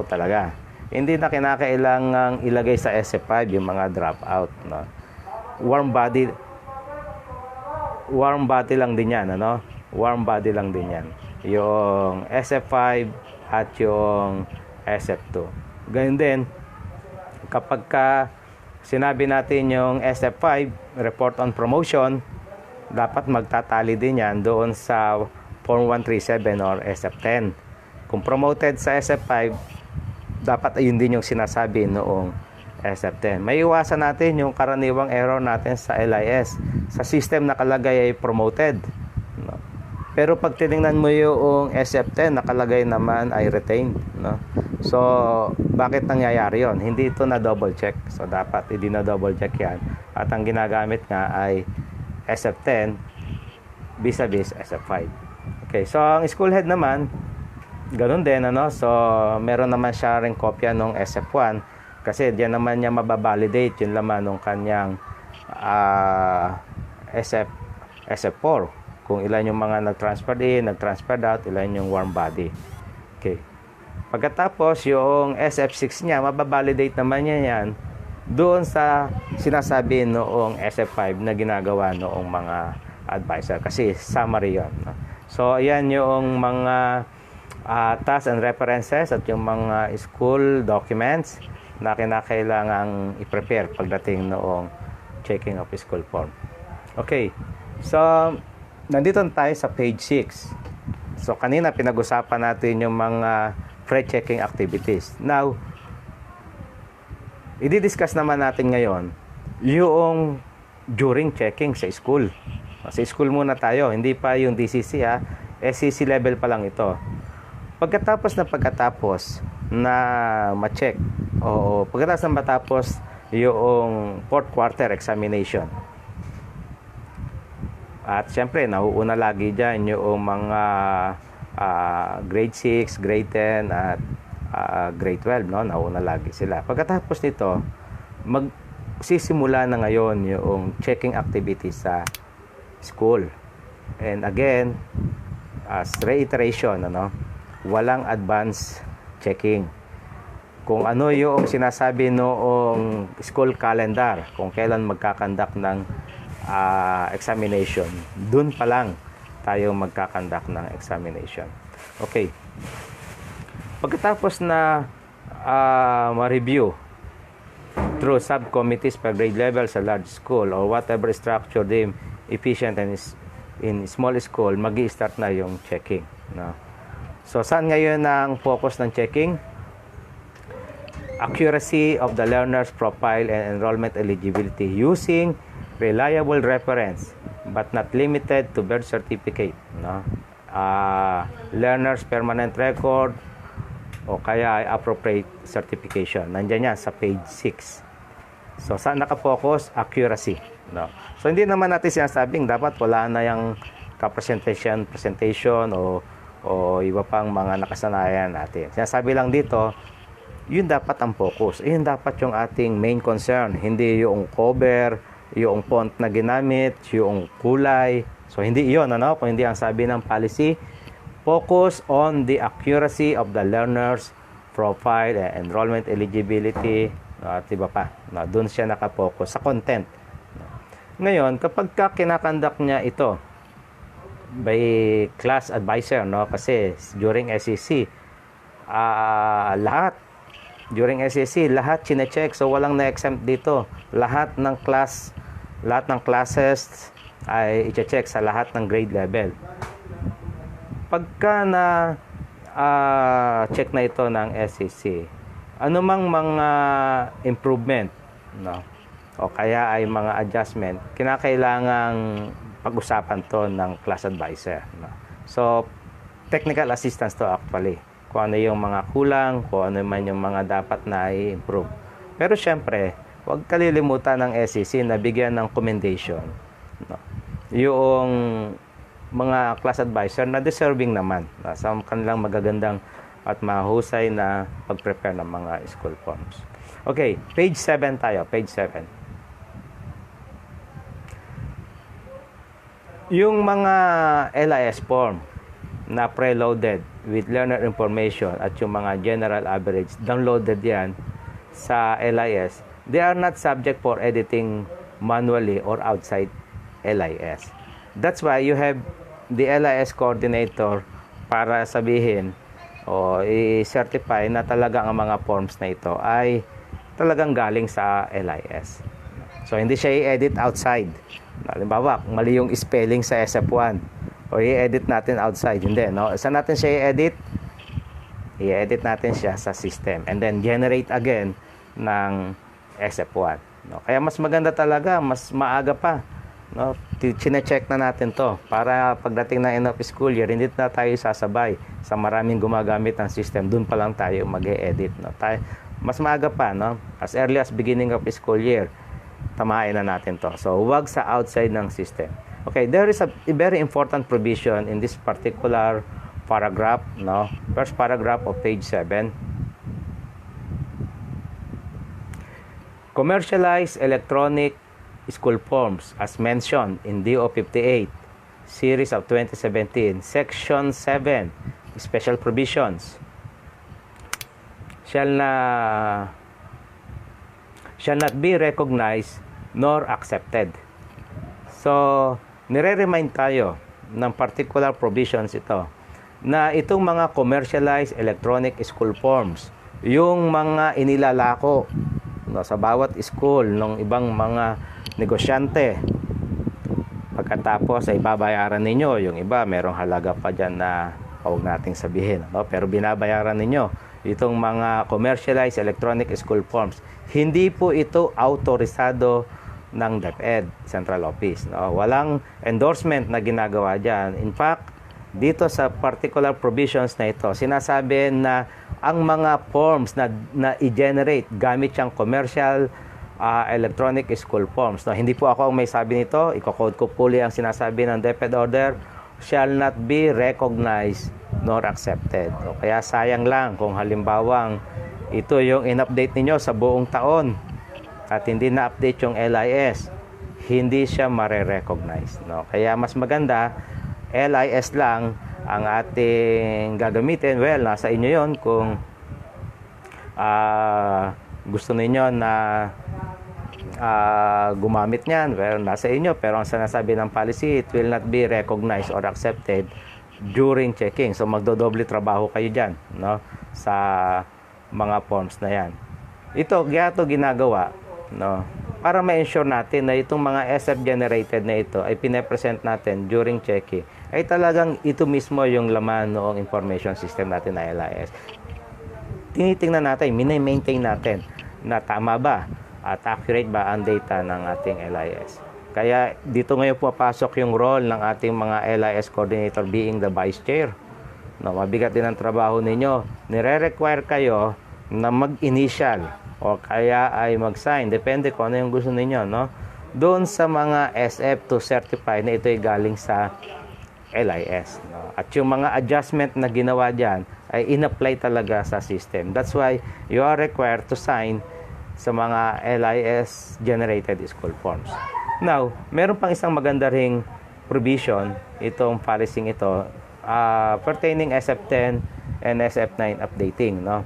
talaga. Hindi na kinakailangang ilagay sa SF5 yung mga drop out, no? Warm body lang din yan, ano? Warm body lang din yan. Yung SF5 at yung SF2. Ganyan din kapag sinabi natin yung SF5 report on promotion, dapat magtatali din yan doon sa Form 137 or SF10. Kung promoted sa SF5, dapat ayun din yung sinasabi noong SF10. May iwasan natin yung karaniwang error natin sa LIS. Sa system nakalagay ay promoted, no? Pero pag tinignan mo yung SF10, nakalagay naman ay retained, no? So, bakit nangyayari yon? Hindi ito na double check. So, dapat hindi na double check yan. At ang ginagamit nga ay SF10 vis-a-vis SF5. Okay, so ang school head naman, ganun din, ano? So, meron naman siya ring kopya ng SF1 kasi diyan naman niya mababalidate yung laman ng kanyang SF4. Kung ilan yung mga nag-transfer in, nag-transfer out, ilan yung warm body. Okay. Pagkatapos, yung SF6 niya, mababalidate naman niya yan doon sa sinasabi noong SF5 na ginagawa noong mga advisor. Kasi summary yun, no? So, ayan yung mga tasks and references at yung mga school documents na kinakailangang i-prepare pagdating noong checking of school form. Okay. So, nandito tayo sa page 6. So, kanina pinag-usapan natin yung mga pre-checking activities. Now, i-discuss naman natin ngayon yung during checking sa school. Sa school muna tayo, hindi pa yung DCC SCC level pa lang ito. Pagkatapos na ma-check o pagkatapos na matapos yung fourth quarter examination, At syempre, nauuna lagi dyan yung mga grade 6, grade 10, at grade 12, no? Nauuna lagi sila. Pagkatapos nito, magsisimula na ngayon yung checking activities sa school. And again, as reiteration, walang advance checking. Kung ano yung sinasabi noong school calendar, kung kailan magkakandak ng examination, dun pa lang tayo magkakandak ng examination. Okay. Pagkatapos na ma-review through subcommittees per grade level sa large school or whatever structure deemed efficient and in small school, magi-start na yung checking. No? So, saan ngayon ang focus ng checking? Accuracy of the learner's profile and enrollment eligibility using reliable reference but not limited to birth certificate. No? Learner's permanent record o kaya appropriate certification. Nandiyan yan sa page 6. So, saan nakafocus? Accuracy. No? So, hindi naman natin sinasabing dapat wala na yung presentation o iba pang mga nakasanayan natin. Sinasabi lang dito, yun dapat ang focus. Yun dapat yung ating main concern. Hindi yung cover, yung font na ginamit, yung kulay. So, hindi yun, Kung hindi ang sabi ng policy, focus on the accuracy of the learner's profile and enrollment eligibility at iba pa. Doon siya nakapokus sa content. Ngayon, kapag kinakandak niya ito by class advisor, kasi during SEC, lahat chine-check. So, walang na-exempt dito. Lahat ng classes ay i-check sa lahat ng grade level. Pagka na check na ito ng SEC, anumang mga improvement, o kaya ay mga adjustment, kinakailangang pag-usapan to ng class advisor. So, technical assistance to actually. Kung ano yung mga kulang, kung ano man yung mga dapat na i-improve. Pero syempre, huwag kalilimutan ng SEC na bigyan ng commendation. Yung mga class advisor na deserving naman sa kanilang magagandang at mahusay na pag-prepare ng mga school forms. Okay, page 7 tayo. Page 7. Yung mga LIS form na preloaded with learner information at yung mga general average, downloaded yan sa LIS. They are not subject for editing manually or outside LIS. That's why you have the LIS coordinator para sabihin o i-certify na talaga ang mga forms na ito ay talagang galing sa LIS. So, hindi siya i-edit outside. Halimbawa, mali yung spelling sa SF1 o i-edit natin outside. Hindi, Saan natin siya i-edit? I-edit natin siya sa system and then generate again ng SF1. Kaya mas maganda talaga, mas maaga pa. Chine-check na natin to para pagdating ng end of school year, hindi na tayo sasabay sa maraming gumagamit ng system. Doon pa lang tayo mag-e-edit. Mas maaga pa, as early as beginning of school year, tamain na natin to. So, huwag sa outside ng system. Okay, there is a very important provision in this particular paragraph, First paragraph of page 7. Commercialized electronic school forms as mentioned in DO 58, series of 2017, section 7, special provisions shall not be recognized nor accepted. So, nire-remind tayo ng particular provisions ito na itong mga commercialized electronic school forms, yung mga inilalako sa bawat school ng ibang mga negosyante, pagkatapos ay babayaran ninyo. Yung iba, merong halaga pa dyan na huwag nating sabihin. Pero binabayaran ninyo itong mga commercialized electronic school forms. Hindi po ito autorisado ng DepEd Central Office. Walang endorsement na ginagawa dyan. In fact, dito sa particular provisions na ito, sinasabi na ang mga forms na i-generate gamit siyang commercial electronic school forms. No, hindi po ako ang may sabi nito. Iko-code ko po ang sinasabi ng DepEd order, shall not be recognized nor accepted. O kaya sayang lang kung halimbawang ito yung in-update ninyo sa buong taon at hindi na-update yung LIS, hindi siya mare-recognize. No? Kaya mas maganda, LIS lang ang ating gagamitin. Well, nasa inyo yon kung gusto ninyo na gumamit niyan, well, nasa inyo. Pero ang sinasabi ng policy, it will not be recognized or accepted during checking. So magdodoble trabaho kayo dyan, no? Sa mga forms na yan. Ito, kaya ito ginagawa, no? Para ma-ensure natin na itong mga SF generated na ito ay pine-present natin during checking, ay talagang ito mismo yung laman noong information system natin na LIS. Tinitingnan natin, mini-maintain natin na tama ba at accurate ba ang data ng ating LIS. Kaya dito ngayon pumapasok yung role ng ating mga LIS coordinator being the vice chair. No, mabigat din ang trabaho ninyo. Nire-require kayo na mag-initial o kaya ay mag-sign. Depende kung ano yung gusto ninyo. No? Doon sa mga SF to certify na ito ay galing sa LIS. No? At yung mga adjustment na ginawa dyan ay in-apply talaga sa system. That's why you are required to sign sa mga LIS generated school forms. Now, meron pang isang maganda ring provision itong policy ito pertaining SF10 and SF9 updating, no?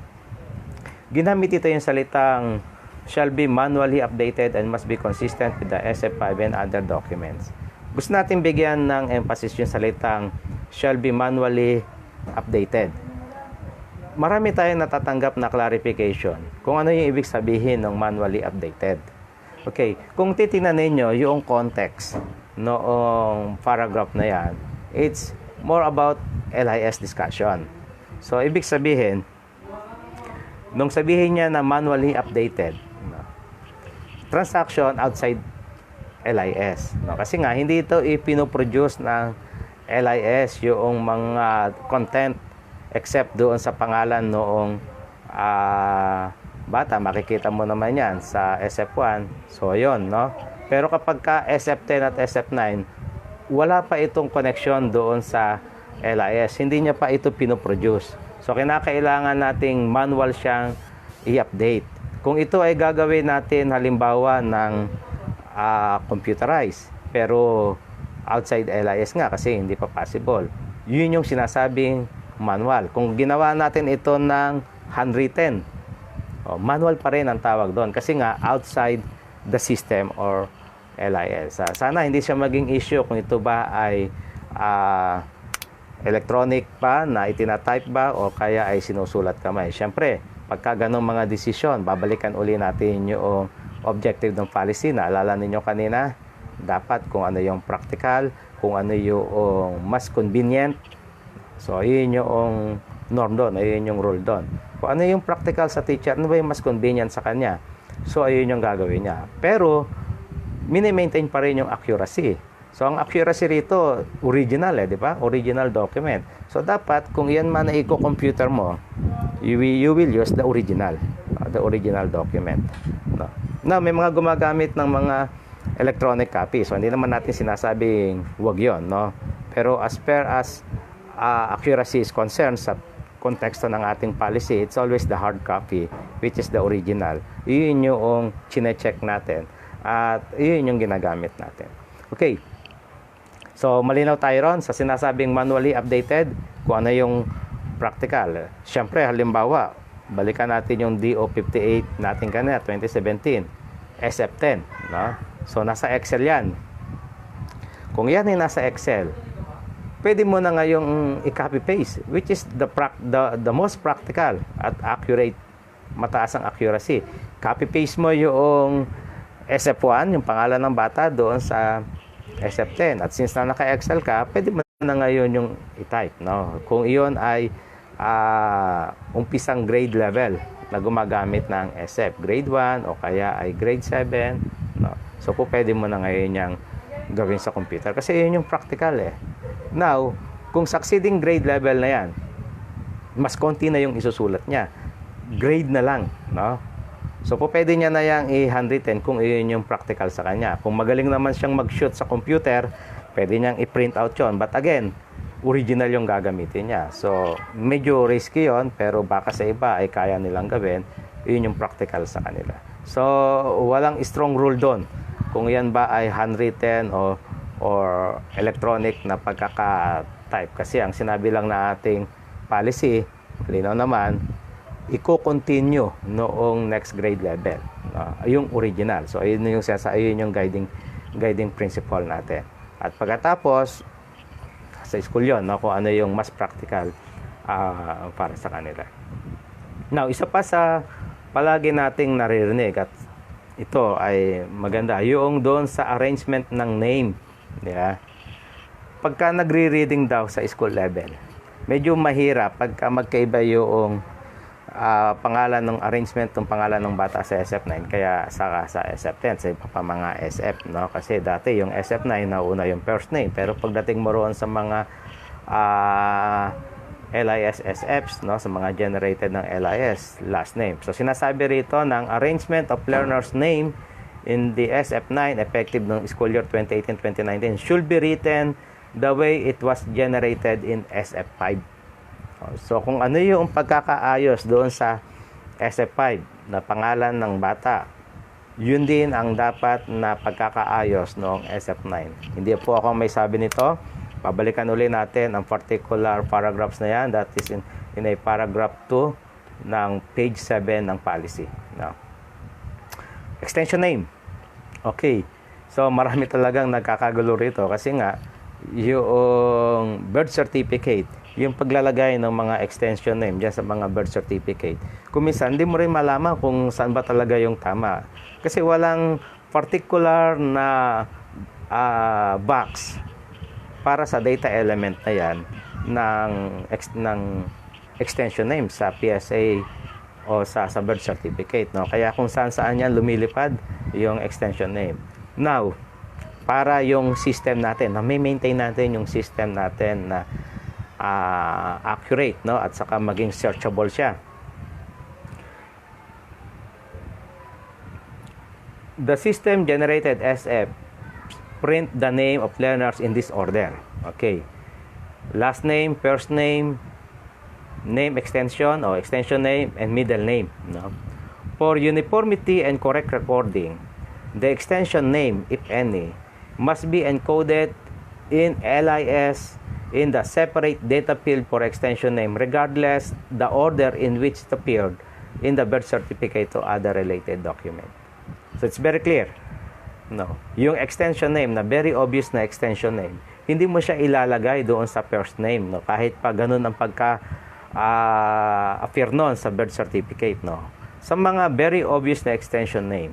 Ginamit ito yung salitang shall be manually updated and must be consistent with the SF5 and other documents. Gusto natin bigyan ng emphasis yung salitang shall be manually updated. Marami tayong natatanggap na clarification kung ano yung ibig sabihin ng manually updated. Okay, kung titingnan ninyo yung context noong paragraph na yan, it's more about LIS discussion. So, ibig sabihin, nung sabihin niya na manually updated, no, transaction outside LIS. No, kasi nga, hindi ito ipinoproduce ng LIS yung mga content except doon sa pangalan noong bata. Makikita mo naman yan sa SF1. So, yun, no? Pero kapag ka SF10 at SF9, wala pa itong connection doon sa LIS. Hindi niya pa ito pinoproduce. So, kinakailangan nating manual siyang i-update. Kung ito ay gagawin natin halimbawa ng computerized, pero outside LIS nga kasi hindi pa possible. Yun yung sinasabing manual. Kung ginawa natin ito ng handwritten, manual pa rin ang tawag doon kasi nga outside the system or LIS. Sana hindi siya maging issue kung ito ba ay electronic pa na itinatype ba o kaya ay sinusulat kamay. Siyempre, pagka ganong mga desisyon, babalikan uli natin yung objective ng policy. Naalala ninyo kanina, dapat kung ano yung practical, kung ano yung mas convenient. So, ayun yung norm doon, ayun yung rule doon. Kung ano yung practical sa teacher, ano ba yung mas convenient sa kanya? So, ayun yung gagawin niya. Pero, mini-maintain pa rin yung accuracy. So, ang accuracy rito, original di ba? Original document. So, dapat, kung yan man na i-computer mo, you will use the original document. No? Now, may mga gumagamit ng mga electronic copy. So, hindi naman natin sinasabing wag yon, no? Pero, as per as accuracy is concerned sa konteksto ng ating policy, it's always the hard copy, which is the original. Yun yung chine-check natin. At yun yung ginagamit natin. Okay. So, malinaw tayo ron sa sinasabing manually updated, kung ano yung practical. Siyempre, halimbawa, balikan natin yung DO58 natin kanina, 2017, SF10. No? So, nasa Excel yan. Kung yan ay nasa Excel, pwede mo na ngayong i-copy-paste, which is the most practical at accurate, mataas ang accuracy. Copy-paste mo yung SF1, yung pangalan ng bata, doon sa SF10. At since na naka-Excel ka, pwede mo na ngayon yung i-type. No? Kung iyon ay umpisang grade level na gumagamit ng SF, grade 1 o kaya ay grade 7. No? So, pwede mo na ngayon yung gawin sa computer. Kasi yun yung practical Now, kung succeeding grade level na yan, mas konti na yung isusulat niya. Grade na lang, no? So, po pwede niya na yang i-handwritten kung iyon yung practical sa kanya. Kung magaling naman siyang mag-shoot sa computer, pwede niyang i-print out yon. But again, original yung gagamitin niya. So, medyo risky yon, pero baka sa iba ay kaya nilang gawin. Yun yung practical sa kanila. So, walang strong rule doon. Kung yan ba ay handwritten or electronic na pagkaka-type. Kasi ang sinabi lang na ating policy, linaw naman, i-continue noong next grade level. Yung original. So, ayun yung guiding principle natin. At pagkatapos, sa school yun, kung ano yung mas practical para sa kanila. Now, isa pa sa palagi nating naririnig at ito ay maganda, yung doon sa arrangement ng name. Yeah. Pagka nagre-reading daw sa school level, medyo mahirap pagka magkaiba yung pangalan ng arrangement ng pangalan ng bata sa SF9 kaya sa SF10 sa iba pa mga SF, no? Kasi dati yung SF9 nauna yung first name, pero pagdating mo roon sa mga LIS SFs, no, sa mga generated ng LIS, last name. So sinasabi rito ng arrangement of learner's name in the SF9 effective ng school year 2018-2019 should be written the way it was generated in SF5. So kung ano yung pagkakaayos doon sa SF5 na pangalan ng bata, yun din ang dapat na pagkakaayos noong SF9. Hindi po ako may sabi nito. Pabalikan ulit natin ang particular paragraphs na yan. That is in a paragraph 2 ng page 7 ng policy. Now, extension name. Okay. So marami talagang nagkakagulo rito kasi nga yung birth certificate, yung paglalagay ng mga extension name dyan sa mga birth certificate, kung minsan hindi mo rin malaman kung saan ba talaga yung tama kasi walang particular na box para sa data element na yan ng extension name sa PSA o sa birth certificate, no? Kaya kung saan yan lumilipad yung extension name. Now, para yung system natin, na may maintain natin yung system natin na accurate, no, at saka maging searchable siya. The system generated SF print the name of learners in this order. Okay. Last name, first name, name extension or extension name, and middle name, no? For uniformity and correct recording, the extension name, if any, must be encoded in LIS in the separate data field for extension name regardless the order in which it appeared in the birth certificate or other related document. So it's very clear. No. Yung extension name na very obvious na extension name, hindi mo siya ilalagay doon sa first name, no? Kahit pa ganun ang appear noon sa birth certificate, no. Sa mga very obvious na extension name,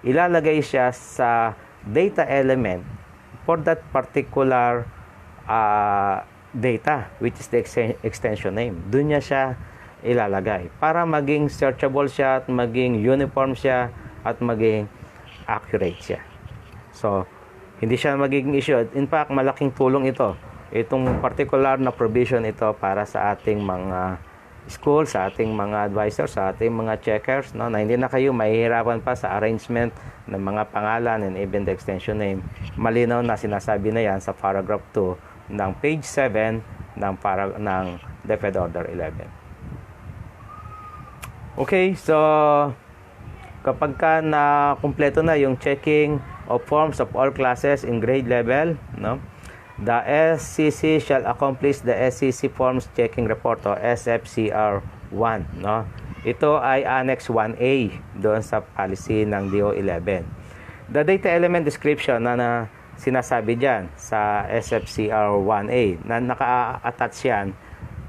ilalagay siya sa data element for that particular data, which is the extension name. Doon niya siya ilalagay para maging searchable siya at maging uniform siya at maging accurate siya. So, hindi siya magiging issue. In fact, malaking tulong ito. Itong particular na provision ito para sa ating mga school, sa ating mga advisors, sa ating mga checkers, no, na hindi na kayo mahihirapan pa sa arrangement ng mga pangalan and even the extension name. Malinaw na sinasabi na yan sa paragraph 2 ng page 7 ng DepEd Order 11. Okay, so kapag ka na kumpleto na yung checking of forms of all classes in grade level, no, the SCC shall accomplish the SCC Forms Checking Report o SFCR1, no. Ito ay Annex 1A doon sa policy ng DO11. The data element description na sinasabi diyan sa SFCR1A na naka-attach yan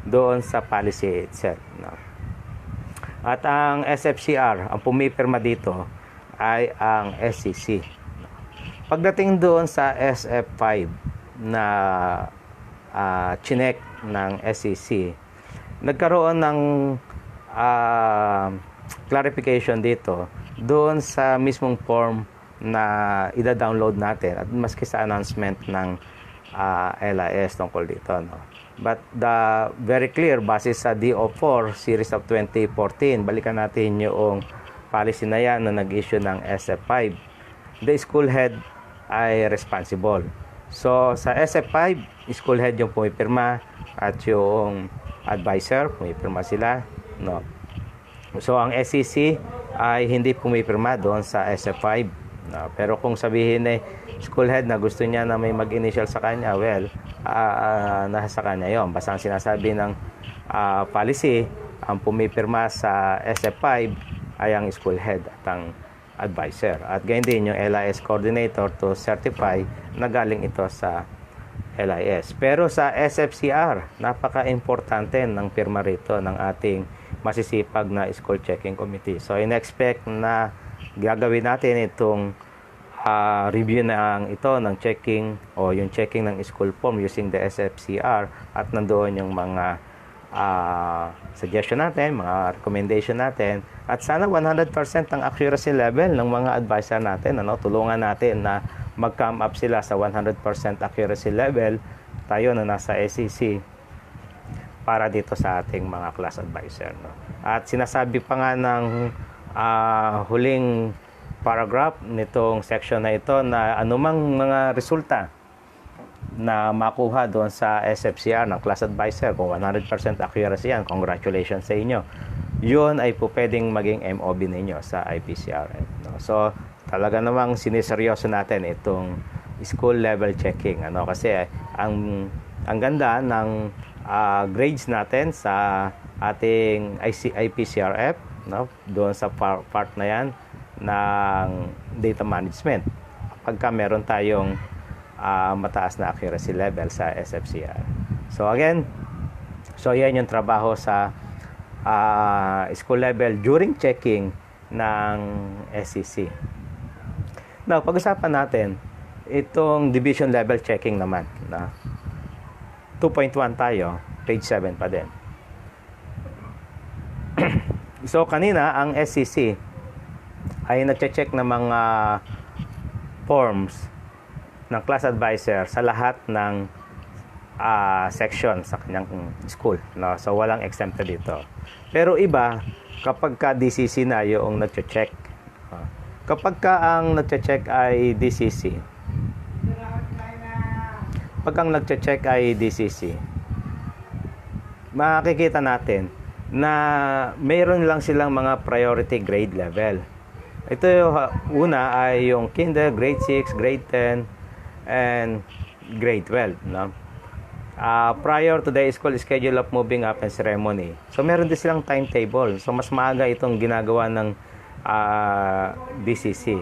doon sa policy itself, no. At ang SFCR, ang pumipirma dito ay ang SCC. Pagdating doon sa SF5 na chinek ng SEC, nagkaroon ng clarification dito doon sa mismong form na ida-download natin at maski sa announcement ng LIS tungkol dito, no. But very clear base sa DO4 series of 2014, balikan natin yung policy na yan na nag-issue ng SF5. The school head ay responsible. So, sa SF5, school head yung pumipirma at yung advisor, pumipirma sila. No? So, ang SEC ay hindi pumipirma doon sa SF5. No? Pero kung sabihin school head na gusto niya na may mag-initial sa kanya, well, nasa kanya yun. Basta ang sinasabi ng policy, ang pumipirma sa SF5 ay ang school head at ang advisor. At gayon din yung LIS coordinator to certify na galing ito sa LIS. Pero sa SFCR, napaka-importante ng pirma rito ng ating masisipag na school checking committee. So, in-expect na gagawin natin itong review ng checking o yung checking ng school form using the SFCR at nandoon yung mga suggestion natin, mga recommendation natin at sana 100% ang accuracy level ng mga advisor natin. Tulungan natin na mag-come up sila sa 100% accuracy level tayo na nasa SEC para dito sa ating mga class advisor. At sinasabi pa nga ng huling paragraph nitong section na ito na anumang mga resulta na makuha doon sa SFCR ng class advisor, kung 100% accuracy yan, congratulations sa inyo. Yun ay po pwedeng maging MOB ninyo sa IPCRF. So, talaga namang siniseryoso natin itong school level checking. Kasi ang ganda ng grades natin sa ating IPCRF, doon sa part na yan ng data management. Pagka meron tayong mataas na accuracy level sa SFCR. So again, yan yung trabaho sa school level during checking ng SEC. Now, pag-usapan natin itong division level checking naman. 2.1 tayo, page 7 pa din. So kanina, ang SEC ay nagche-check ng mga forms ng class advisor sa lahat ng section sa kanyang school. So, walang exempted dito. Pero iba, kapag ka DCC na yung nagche-check. Kapag ka ang nagche-check ay DCC, makikita natin na mayroon lang silang mga priority grade level. Ito yung una ay yung kinder, grade 6, grade 10, and grade 12. Prior to the school schedule of moving up and ceremony. So, meron din silang timetable. So, mas maaga itong ginagawa ng DCC.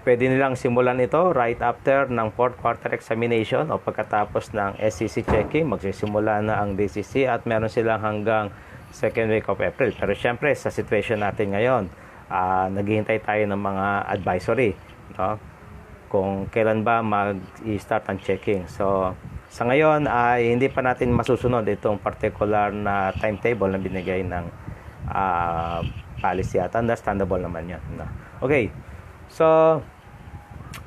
Pwede nilang simulan ito right after ng 4th quarter examination o pagkatapos ng SEC checking, magsisimula na ang DCC at meron silang hanggang 2nd week of April. Pero syempre, sa situation natin ngayon, naghihintay tayo ng mga advisory, kung kailan ba mag-i-start ang checking. So, sa ngayon ay hindi pa natin masusunod itong particular na timetable na binigay ng policy at understandable naman yun. Okay, so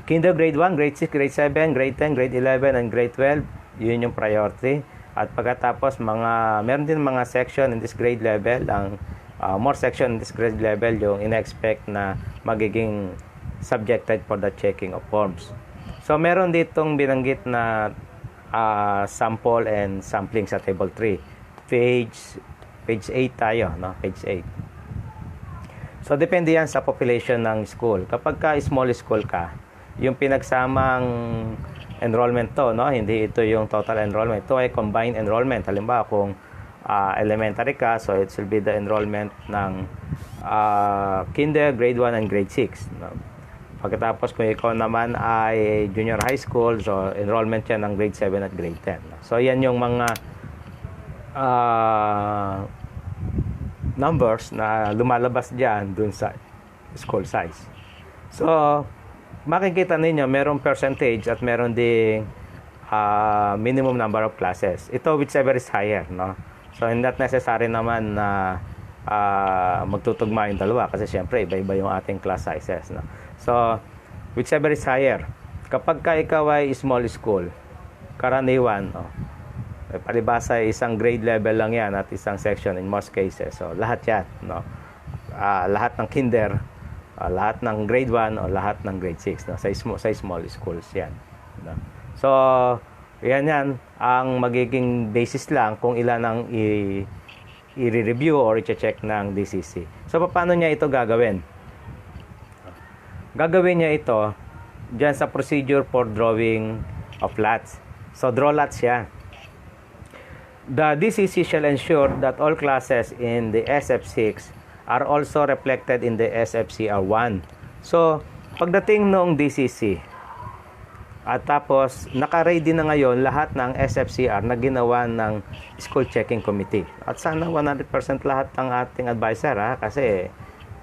kinder grade 1, grade 6, grade 7, grade 10, grade 11, and grade 12, yun yung priority. At pagkatapos, meron din mga section in this grade level, ang more section in this grade level yung in-expect na magiging subjected for the checking of forms. So, meron ditong binanggit na sample and sampling sa table 3. Page 8 tayo, page 8. So, depende yan sa population ng school. Kapag ka small school ka, yung pinagsamang enrollment to, hindi ito yung total enrollment. Ito ay combined enrollment. Halimbawa, kung elementary ka, so it will be the enrollment ng kinder, grade 1, and grade 6. Pagkatapos, kung ikaw naman ay junior high school, so enrollment yan ng grade 7 at grade 10. So, yan yung mga numbers na lumalabas dyan dun sa school size. So, makikita ninyo, merong percentage at meron ding minimum number of classes. Ito, whichever is higher, So, not necessary naman na magtutugma yung dalawa kasi syempre, iba-iba yung ating class sizes, So, whichever is higher. Kapag ka ikaw ay small school, karaniwan, palibasa isang grade level lang yan at isang section in most cases. So, lahat yan, lahat ng kinder, lahat ng grade 1 o lahat ng grade 6, no? Sa small schools yan, no? So yan ang magiging basis lang kung ilan ang i-review or i-check ng DCC. So paano niya ito gagawin? Gagawin niya ito dyan sa procedure for drawing of lots. So draw lots siya. The DCC shall ensure that all classes in the SF6 are also reflected in the SFCR1. So pagdating noong DCC, at tapos naka-ready na ngayon lahat ng SFCR na ginawa ng School Checking Committee. At sana 100% lahat ng ating advisor, kasi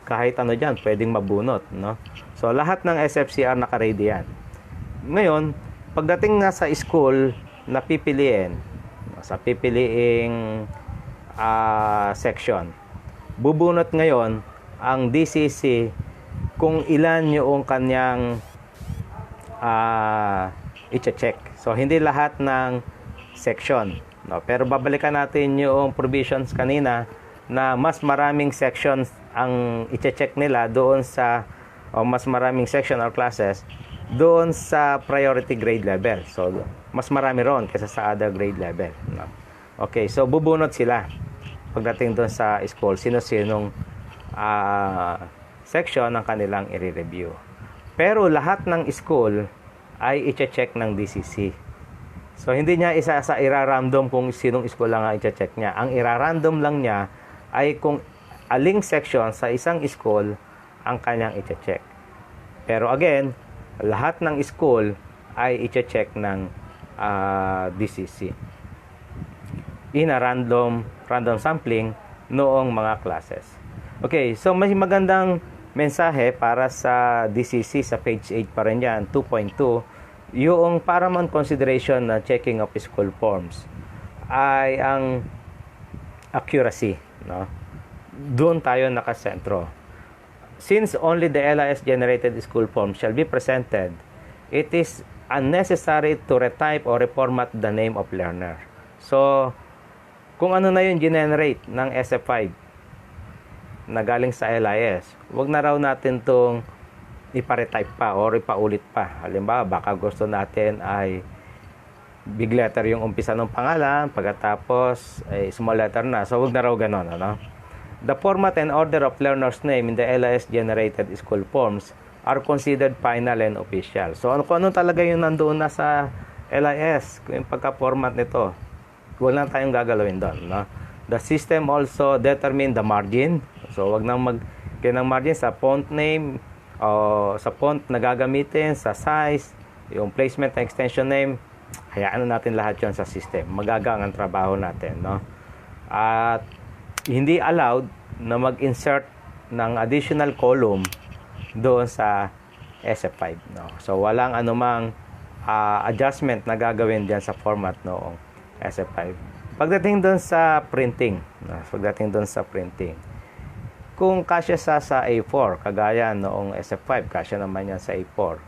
kahit ano dyan, pwedeng mabunot, no? So lahat ng SFCR naka-ready yan. Ngayon, pagdating na sa school na pipiliin, sa pipiliing section, bubunot ngayon ang DCC kung ilan yung kanyang i-check. So hindi lahat ng section, no? Pero babalikan natin yung provisions kanina na mas maraming sections ang i-check nila doon sa mas maraming section or classes doon sa priority grade level. So mas marami ron kaysa sa other grade level, no? Okay, so bubunot sila pagdating doon sa school, sino-sinong section ang kanilang i-review. Pero lahat ng school ay i-check ng DCC. So hindi niya isa sa ira-random kung sinong school lang ang i-check niya. Ang ira-random lang niya ay kung aling section sa isang school ang kanyang i-check. Pero again, lahat ng school ay i-check ng DCC in a random sampling noong mga classes. Okay, so may magandang mensahe para sa DCC sa page 8 pa rin yan, 2.2, yung paramount consideration na checking of school forms ay ang accuracy, no? Doon tayo nakasentro. Since only the LIS generated school form shall be presented, it is unnecessary to retype or reformat the name of learner. So kung ano na yung generate ng SF5 na galing sa LIS, wag na raw natin tong ipa-retype pa or ipaulit pa. Halimbawa, baka gusto natin ay big letter yung umpisa ng pangalan, pagkatapos ay small letter na. So wag na raw ganon, ano? The format and order of learner's name in the LIS generated school forms are considered final and official. So kung ano talaga yung nandoon na sa LIS, yung pagka-format nito, wag lang tayong gagalawin doon, no? The system also determine the margin. So wag nang ng margin sa font name o sa font na gagamitin, sa size, yung placement ng extension name. Hayaan na natin lahat 'yon sa system. Magagang ang trabaho natin, no? At hindi allowed na mag-insert ng additional column doon sa SF5, no? So walang anumang adjustment na gagawin diyan sa format noong SF5. Pagdating doon sa printing, kung kasya sa A4, kagaya noong SF5, kasya naman yan sa A4.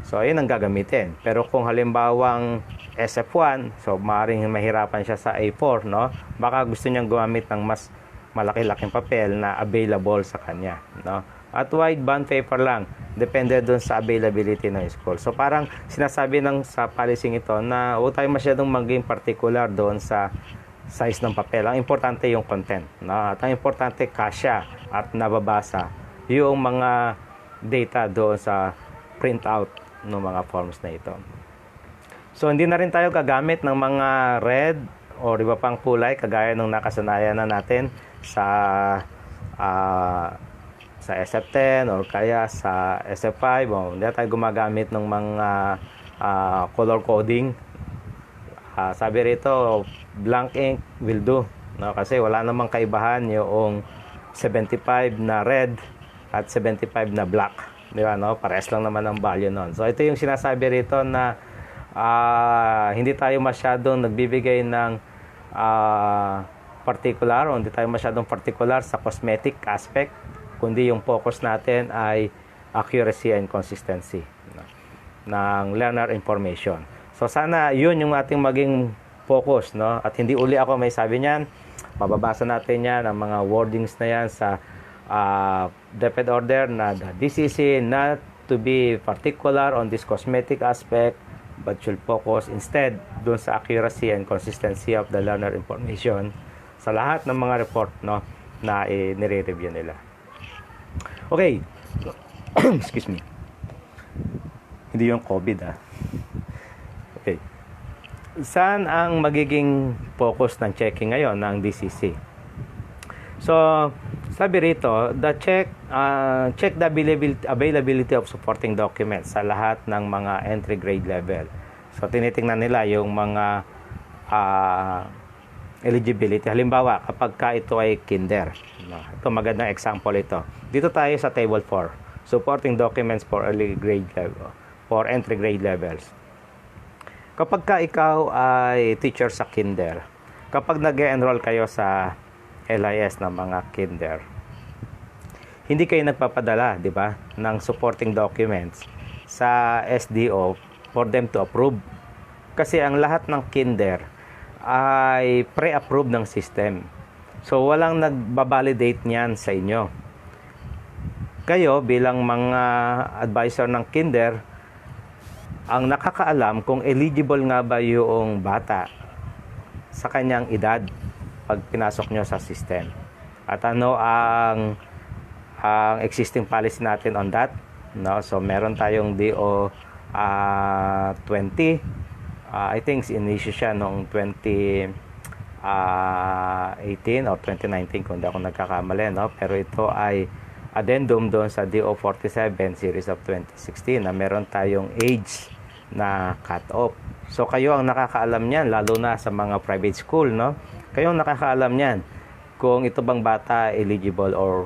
So, ayun ang gagamitin. Pero kung halimbawang SF1, so maaaring mahirapan siya sa A4, no? Baka gusto niyang gumamit ng mas malaki-laking papel na available sa kanya, no? At wide bond paper lang, depende doon sa availability ng school. So parang sinasabi sa policy ito na huwag tayo masyadong maging particular doon sa size ng papel. Ang importante yung content, no? At ang importante kasya at nababasa yung mga data doon sa printout ng mga forms na ito. So hindi na rin tayo gagamit ng mga red o iba pang kulay kagaya ng nakasanayan na natin sa SF10 or kaya sa SF5. Hindi tayo gumagamit ng mga color coding. Sabi rito, blank ink will do, no? Kasi wala namang kaibahan yung 75 na red at 75 na black, di ba, no? Pares lang naman ang value nun. So ito yung sinasabi rito na hindi tayo masyadong nagbibigay ng particular o hindi tayo masyadong particular sa cosmetic aspect, kundi yung focus natin ay accuracy and consistency, no, ng learner information. So sana yun yung ating maging focus, no? At hindi uli ako may sabi niyan, mababasa natin yan ang mga wordings na yan sa DepEd order na the DCC not to be particular on this cosmetic aspect but should focus instead dun sa accuracy and consistency of the learner information sa lahat ng mga report, no, na nire-review nila. Okay. Excuse me. Hindi yung COVID, Okay. Saan ang magiging focus ng checking ngayon ng DCC? So, sabi rito, check the availability of supporting documents sa lahat ng mga entry grade level. So, tinitingnan nila yung mga eligibility. Halimbawa, kapag ito ay kinder. Ito, magandang example ito. Dito tayo sa table 4. Supporting documents for early grade level, for entry grade levels. Kapag ikaw ay teacher sa kinder, kapag nag-enroll kayo sa LIS ng mga kinder, hindi kayo nagpapadala, di ba, ng supporting documents sa SDO for them to approve. Kasi ang lahat ng kinder ay pre-approve ng system. So, walang nagbabalidate niyan sa inyo. Kayo, bilang mga advisor ng kinder, ang nakakaalam kung eligible nga ba yung bata sa kanyang edad pag pinasok nyo sa system. At ano ang existing policy natin on that? No? So, meron tayong DO 20. I think in-issue siya noong 2018 or 2019 kung hindi ako nagkakamali. No? Pero ito ay addendum doon sa DO 47 series of 2016 na meron tayong age na cut-off. So, kayo ang nakakaalam niyan, lalo na sa mga private school, no? Kayo ang nakakaalam niyan kung ito bang bata eligible or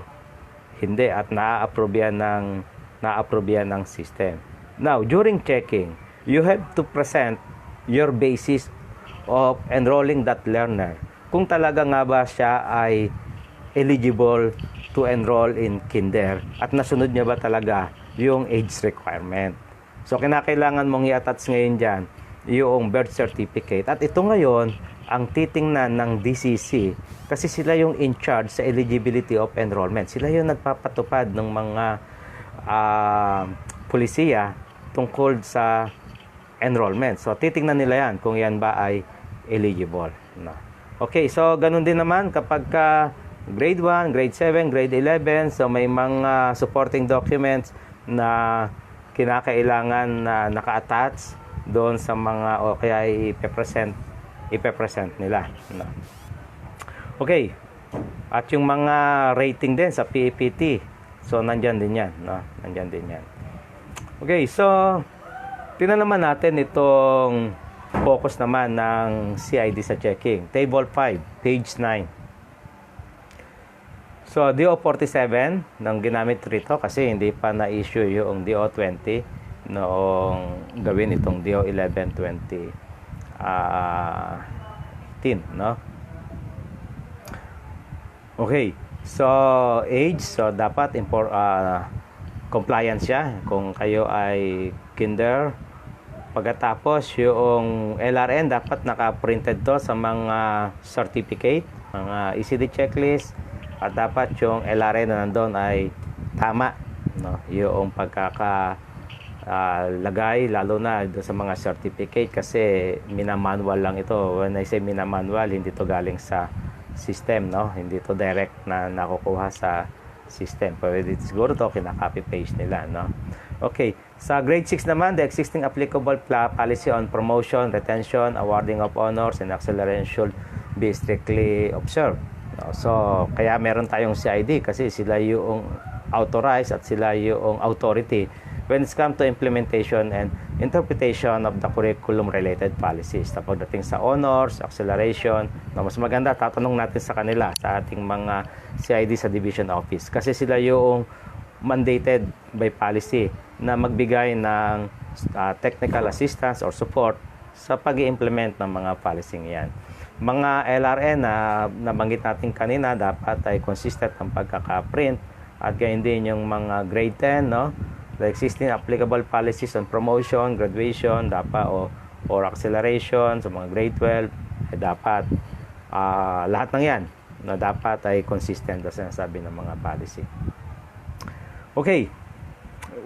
hindi at na-approve yan ng system. Now, during checking, you have to present your basis of enrolling that learner. Kung talaga nga ba siya ay eligible to enroll in kinder at nasunod niya ba talaga yung age requirement. So, kinakailangan mong i-attach ngayon dyan yung birth certificate. At ito ngayon, ang titingnan ng DCC kasi sila yung in charge sa eligibility of enrollment. Sila yung nagpapatupad ng mga pulisiya tungkol sa enrollment. So, titingnan nila yan kung yan ba ay eligible. No. Okay, so ganun din naman kapag grade 1, grade 7, grade 11, so may mga supporting documents na kinakailangan na naka-attach doon sa mga o kaya ipe-present nila. No. Okay. At yung mga rating din sa PAPT. So, nandyan din yan. No? Nandyan din yan. Okay, so tingnan naman natin itong focus naman ng CID sa checking. Table 5, page 9. So, DO47 nang ginamit rito kasi hindi pa na-issue yung DO20 noong gawin itong DO11 2018, no? Okay. So, age, so dapat compliance siya kung kayo ay kinder. Pagkatapos, yung LRN dapat naka-printed to sa mga certificate, mga ECD checklist, at dapat yung LRN na nandun ay tama, no? Yung pagkakalagay, lalo na doon sa mga certificate kasi minamanual lang ito. When I say minamanual, hindi to galing sa system, no? Hindi to direct na nakukuha sa system. Pwede siguro to kinaka-copy paste nila, no? Okay, sa grade 6 naman, the existing applicable policy on promotion, retention, awarding of honors, and acceleration should be strictly observed. No? So, kaya meron tayong CID kasi sila yung authorized at sila yung authority when it comes to implementation and interpretation of the curriculum-related policies. Na pagdating sa honors, acceleration, no, mas maganda, tatanong natin sa kanila, sa ating mga CID sa Division Office. Kasi sila yung mandated by policy na magbigay ng technical assistance or support sa pag-i-implement ng mga policy yan. Mga LRN na nabanggit natin kanina, dapat ay consistent ang pagkaka-print at gayon din yung mga grade 10, no? The existing applicable policies on promotion, graduation, dapat or acceleration sa mga grade 12, dapat lahat ng yan na dapat ay consistent sa sinasabi ng mga policy. Okay,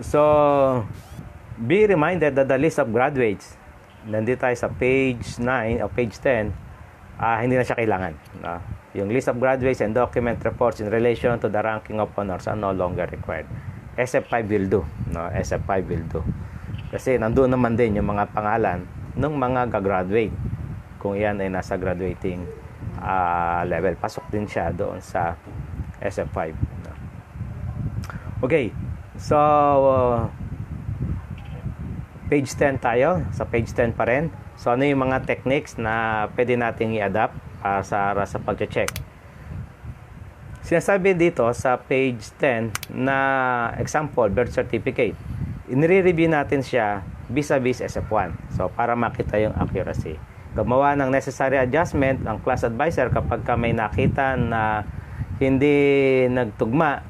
so be reminded that the list of graduates, nandito tayo sa page 9 o page 10, hindi na siya kailangan. Yung list of graduates and document reports in relation to the ranking of honors are no longer required. SF5 will do. SF5 will do. Kasi nandoon naman din yung mga pangalan ng mga gagraduate. Kung yan ay nasa graduating level, pasok din siya doon sa SF5. Okay, so page 10 tayo. Sa page 10 pa rin. So ano yung mga techniques na pwede nating i-adapt sa pag-check? Sinasabi dito sa page 10 na example, birth certificate. Inire-review natin siya vis-a-vis SF1. So, para makita yung accuracy. Gumawa ng necessary adjustment ang class advisor kapag may nakita na hindi nagtugma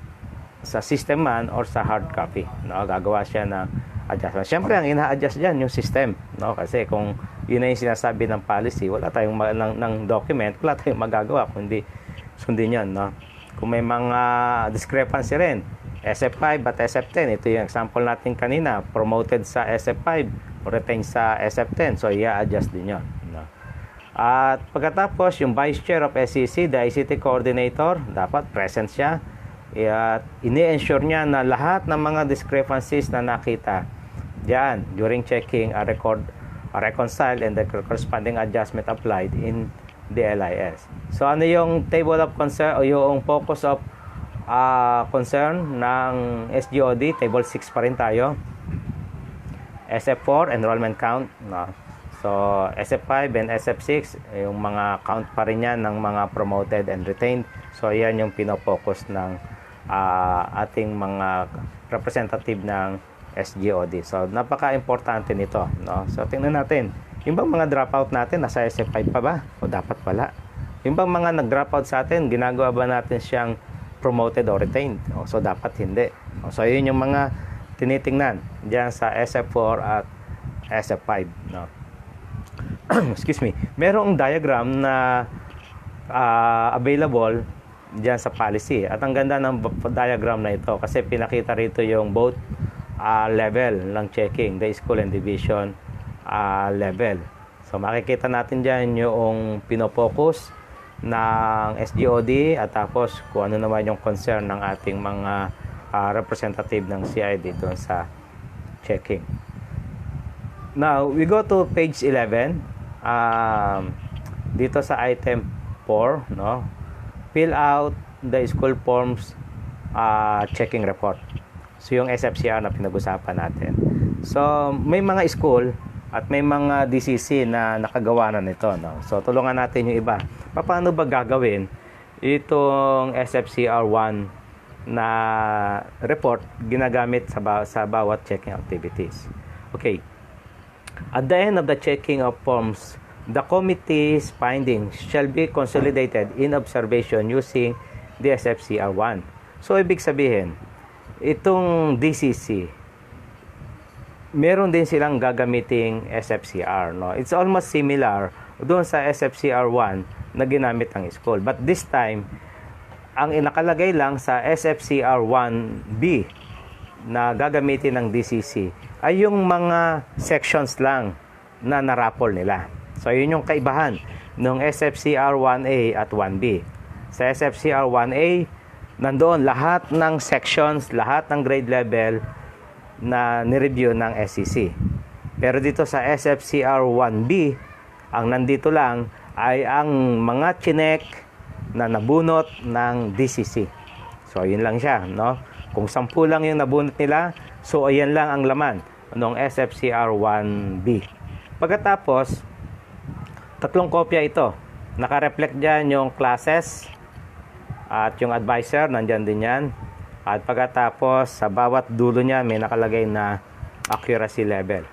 sa system man or sa hard copy. Gagawa siya ng adjustment. Siyempre, ang ina-adjust dyan yung system. Kasi kung yun na yung sinasabi ng policy, wala tayong ng document, wala tayong magagawa kundi sundin yun. Kung may mga discrepancy rin, SF5 at SF10, ito yung example natin kanina, promoted sa SF5, retained sa SF10, so i-adjust din yun. At pagkatapos, yung Vice Chair of SEC, the ICT Coordinator, dapat present siya. At ini-ensure niya na lahat ng mga discrepancies na nakita diyan during checking are reconciled and the corresponding adjustment applied in the LIS. So ano yung table of concern o yung focus of concern ng SGOD? Table 6 pa rin tayo. SF4, enrollment count. So SF5 and SF6, yung mga count pa rin yan ng mga promoted and retained. So yan yung pinofocus ng ating mga representative ng SGOD. So napaka-importante nito. So tingnan natin. Yung bang mga dropout natin, nasa SF5 pa ba? O dapat pala? Yung bang mga nag-dropout sa atin, ginagawa ba natin siyang promoted or retained? So dapat hindi. So yun yung mga tinitingnan diyan sa SF4 at SF5. Excuse me. Merong diagram na available diyan sa policy. At ang ganda ng diagram na ito kasi pinakita rito yung both level ng checking, the school and division level. So makikita natin dyan yung pinofocus ng SGOD at tapos kung ano naman yung concern ng ating mga representative ng CID doon sa checking. Now, we go to page 11. Dito sa item 4, fill out the school forms checking report. So yung SFCR na pinag-usapan natin. So may mga school at may mga DCC na nakagawa na nito. So tulungan natin yung iba. Paano ba gagawin itong SFCR1 na report ginagamit sa bawat checking activities? Okay. At the end of the checking of forms, the committee's findings shall be consolidated in observation using the SFCR1. So ibig sabihin, itong DCC, meron din silang gagamiting SFCR. It's almost similar doon sa SFCR1 na ginamit ng school. But this time, ang inakalagay lang sa SFCR1B na gagamitin ng DCC ay yung mga sections lang na narapol nila. So, yun yung kaibahan ng SFCR1A at 1B. Sa SFCR1A, nandoon lahat ng sections, lahat ng grade level na nireview ng SEC. Pero dito sa SFCR1B, ang nandito lang ay ang mga chinek na nabunot ng DCC. So, yun lang siya, Kung 10 lang yung nabunot nila, so ayan lang ang laman ng SFCR1B. Pagkatapos, 3 kopya ito. Naka-reflect dyan yung classes at yung advisor, nandyan din yan. At pagkatapos, sa bawat dulo niya, may nakalagay na accuracy level.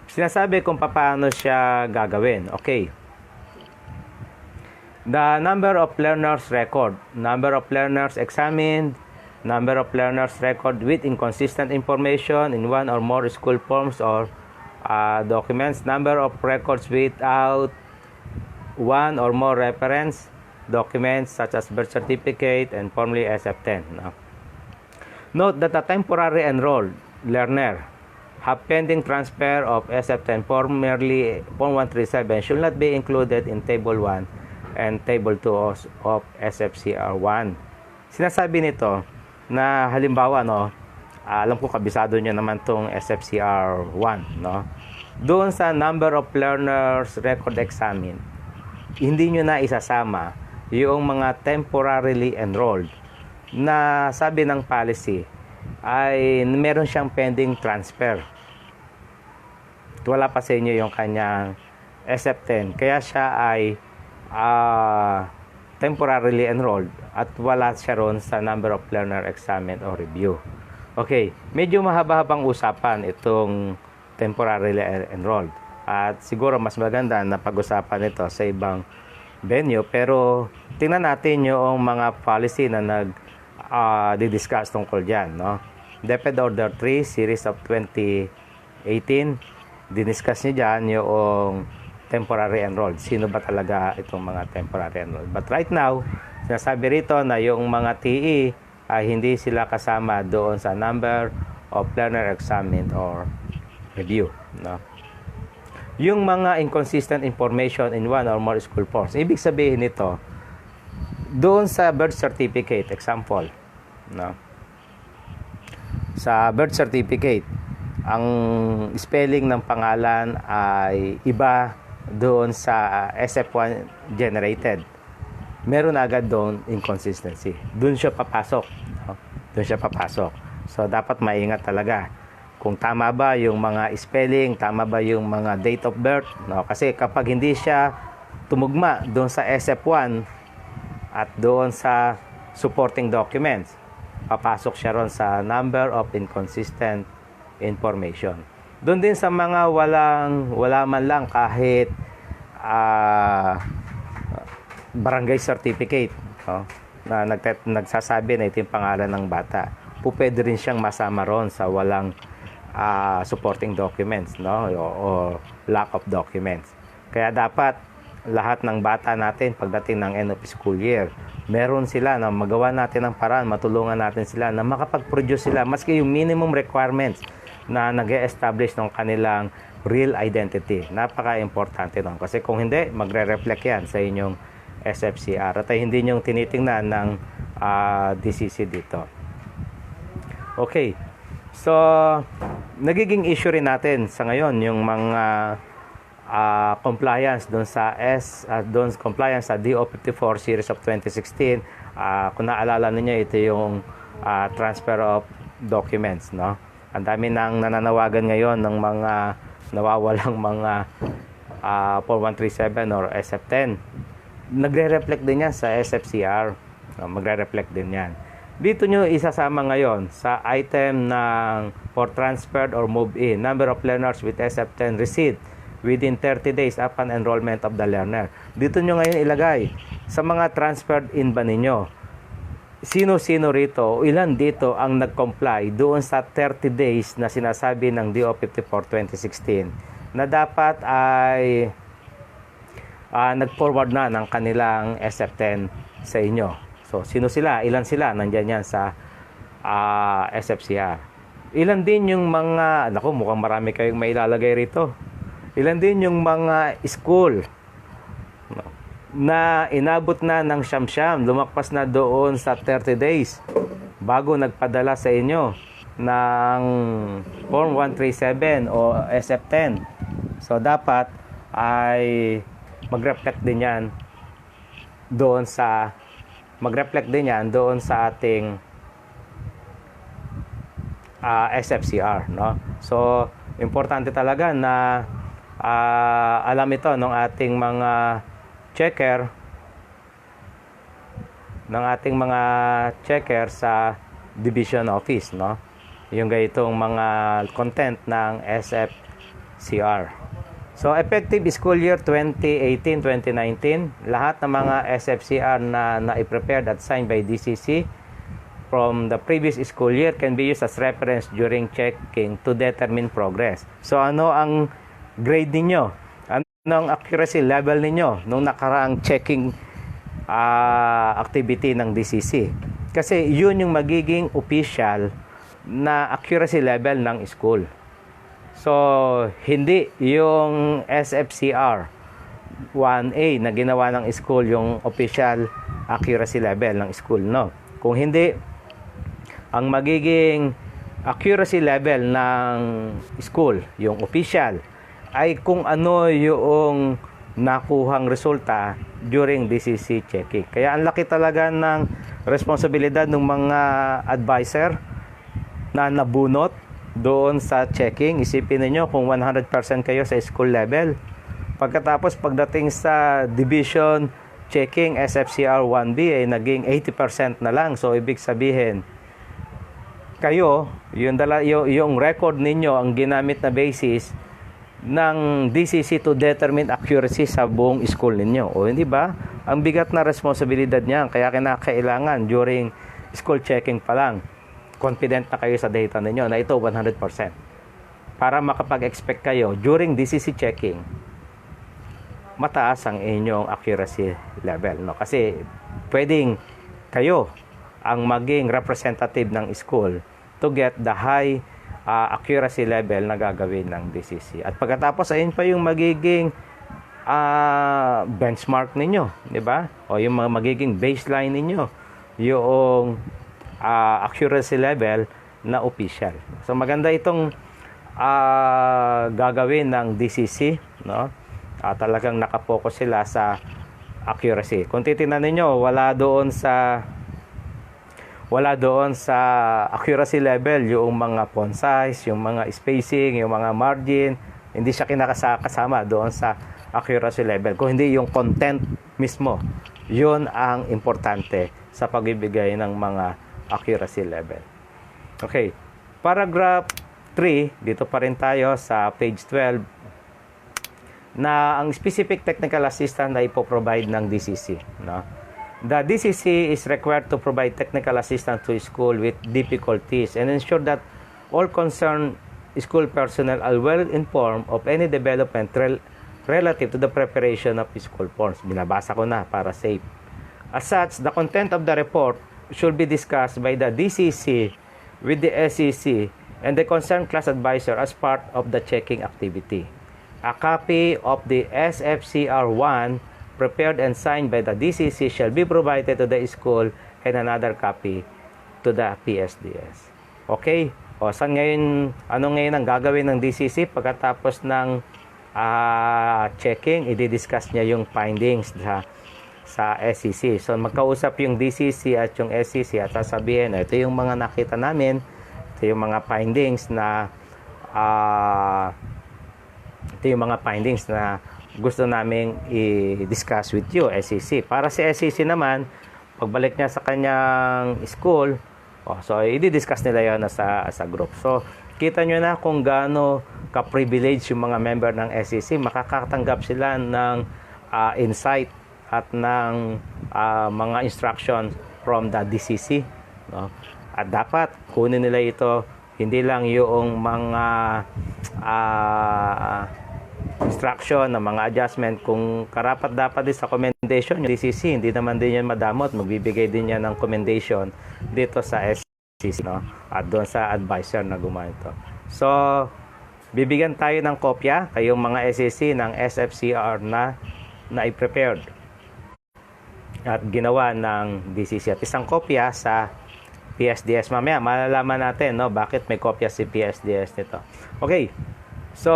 Sinasabi kung paano siya gagawin. Okay. The number of learners record, number of learners examined, number of learners record with inconsistent information in one or more school forms or documents, number of records without one or more reference, documents such as birth certificate and formerly SF10. No? Note that a temporary enrolled learner have pending transfer of SF10 formerly Form 137 should not be included in Table 1 and Table 2 of SFCR1. Sinasabi nito na halimbawa, no, alam ko kabisado nyo naman tong SFCR1, no? Doon sa number of learners record examined, hindi nyo na isasama yung mga temporarily enrolled na sabi ng policy ay meron siyang pending transfer. Wala pa sa inyo yung kanyang SF10. Kaya siya ay temporarily enrolled at wala siya ron sa number of learner examined or review. Okay, medyo mahaba-habang usapan itong temporarily enrolled. At siguro mas maganda na pag-usapan ito sa ibang venue. Pero tingnan natin yung mga policy na di-discuss tungkol dyan. No? DepEd Order 3, Series of 2018, di-discuss niya dyan yung temporary enrolled. Sino ba talaga itong mga temporary enrolled? But right now, sinasabi rito na yung mga TE ay hindi sila kasama doon sa number of learner examined or review. No? Yung mga inconsistent information in one or more school forms, ibig sabihin nito, doon sa birth certificate, example, no? Sa birth certificate, ang spelling ng pangalan ay iba doon sa SF1 generated. Meron agad doon inconsistency. Doon siya papasok. No? Doon siya papasok. So, dapat maingat talaga. Kung tama ba yung mga spelling, tama ba yung mga date of birth. No? Kasi kapag hindi siya tumugma doon sa SF1 at doon sa supporting documents, papasok siya ron sa number of inconsistent information. Doon din sa mga wala man lang kahit barangay certificate, no? Na nagsasabi na ito yung pangalan ng bata. Pwede rin siyang masama ron sa walang supporting documents, no? O lack of documents. Kaya dapat lahat ng bata natin pagdating ng end of school year, meron sila na magawa natin ng paraan, matulungan natin sila na makapag-produce sila maski yung minimum requirements na nag-e-establish ng kanilang real identity. Napaka-importante nun. Kasi kung hindi, magre-reflect yan sa inyong SFCR at ay hindi nyo tinitingnan ng DCC dito. Okay. So, nagiging issue rin natin sa ngayon yung mga compliance doon sa compliance sa DO 54 series of 2016. Kung naalala niyo, ito yung transfer of documents, no? Ang dami nang nananawagan ngayon ng mga nawawalang mga Form 137 or SF10. Nagre-reflect din yan sa SFCR. Magre-reflect din yan. Dito nyo isasama ngayon sa item ng for transferred or move in, number of learners with SF10 received within 30 days upon enrollment of the learner. Dito nyo ngayon ilagay sa mga transferred in ba ninyo. Sino-sino rito, ilan dito ang nag-comply doon sa 30 days na sinasabi ng DO 54 2016 na dapat ay nag-forward na ng kanilang SF10 sa inyo. So, sino sila? Ilan sila? Nandyan yan sa SFCR. Ilan din yung mga, naku, mukhang marami kayong mailalagay rito. Ilan din yung mga school na inabot na ng siyam-siyam, lumakpas na doon sa 30 days bago nagpadala sa inyo ng Form 137 o SF10. So, dapat ay mag-reflect din yan doon sa ating SFCR, no? So, importante talaga na alam ito ng ating mga checker sa division office, no? Yung ganitong mga content ng SFCR. So, effective school year 2018-2019, lahat ng mga SFCR na i-prepared at signed by DCC from the previous school year can be used as reference during checking to determine progress. So, ano ang grade ninyo? Ano ang accuracy level ninyo nung nakaraang checking activity ng DCC. Kasi yun yung magiging official na accuracy level ng school. So, hindi yung SFCR 1A na ginawa ng school yung official accuracy level ng school, no? Kung hindi, ang magiging accuracy level ng school, yung official, ay kung ano yung nakuhang resulta during DCC checking. Kaya ang laki talaga ng responsibilidad ng mga advisor na nabunot doon sa checking. Isipin niyo kung 100% kayo sa school level. Pagkatapos pagdating sa division checking SFCR 1B ay naging 80% na lang. So ibig sabihin kayo, yung record ninyo ang ginamit na basis ng DCC to determine accuracy sa buong school ninyo. O hindi ba? Ang bigat na responsibilidad niyan. Kaya kinakailangan during school checking pa lang, confident na kayo sa data ninyo na ito 100%. Para makapag-expect kayo during DCC checking, mataas ang inyong accuracy level. No? Kasi pwedeng kayo ang maging representative ng school to get the high accuracy level na gagawin ng DCC. At pagkatapos, ayun pa yung magiging benchmark ninyo, di ba? O yung magiging baseline ninyo, yung accuracy level na official. So maganda itong gagawin ng DCC, no? Talagang nakapokus sila sa accuracy. Kung titingnan niyo, wala doon sa accuracy level yung mga font size, yung mga spacing, yung mga margin, hindi siya kinakasama doon sa accuracy level. Kung hindi yung content mismo, yun ang importante sa pagbibigay ng mga accuracy level. Okay, paragraph 3, dito pa rin tayo sa page 12, na ang specific technical assistance na ipoprovide ng DCC. No? The DCC is required to provide technical assistance to school with difficulties and ensure that all concerned school personnel are well informed of any development relative to the preparation of school forms. Binabasa ko na para safe. As such, the content of the report should be discussed by the DCC with the SEC and the concerned class advisor as part of the checking activity. A copy of the SFCR1 prepared and signed by the DCC shall be provided to the school and another copy to the PSDS. Okay? O, ano ngayon ang gagawin ng DCC pagkatapos ng checking? I-discuss niya yung findings sa SEC. So, magkausap yung DCC at yung SEC at sasabihin, ito yung mga nakita namin, ito yung mga findings na gusto naming i-discuss with you, SEC. Para si SEC naman, pagbalik niya sa kanyang school, so i-discuss nila yun sa group. So, kita nyo na kung gaano ka-privilege yung mga member ng SEC. Makakatanggap sila ng insight at ng mga instructions from the DCC. No? At dapat kunin nila ito, hindi lang yung mga instruction na mga adjustment, kung karapat-dapat din sa commendation yung DCC, hindi naman din yan madamot, magbibigay din yan ng commendation dito sa SEC, no? At doon sa advisor na gumawa ito. So, bibigyan tayo ng kopya kayong mga SEC ng SFCR na i-prepared at ginawa ng DCC, at isang kopya sa PSDS. Mamaya malalaman natin, no, bakit may kopya si PSDS nito. Okay. So,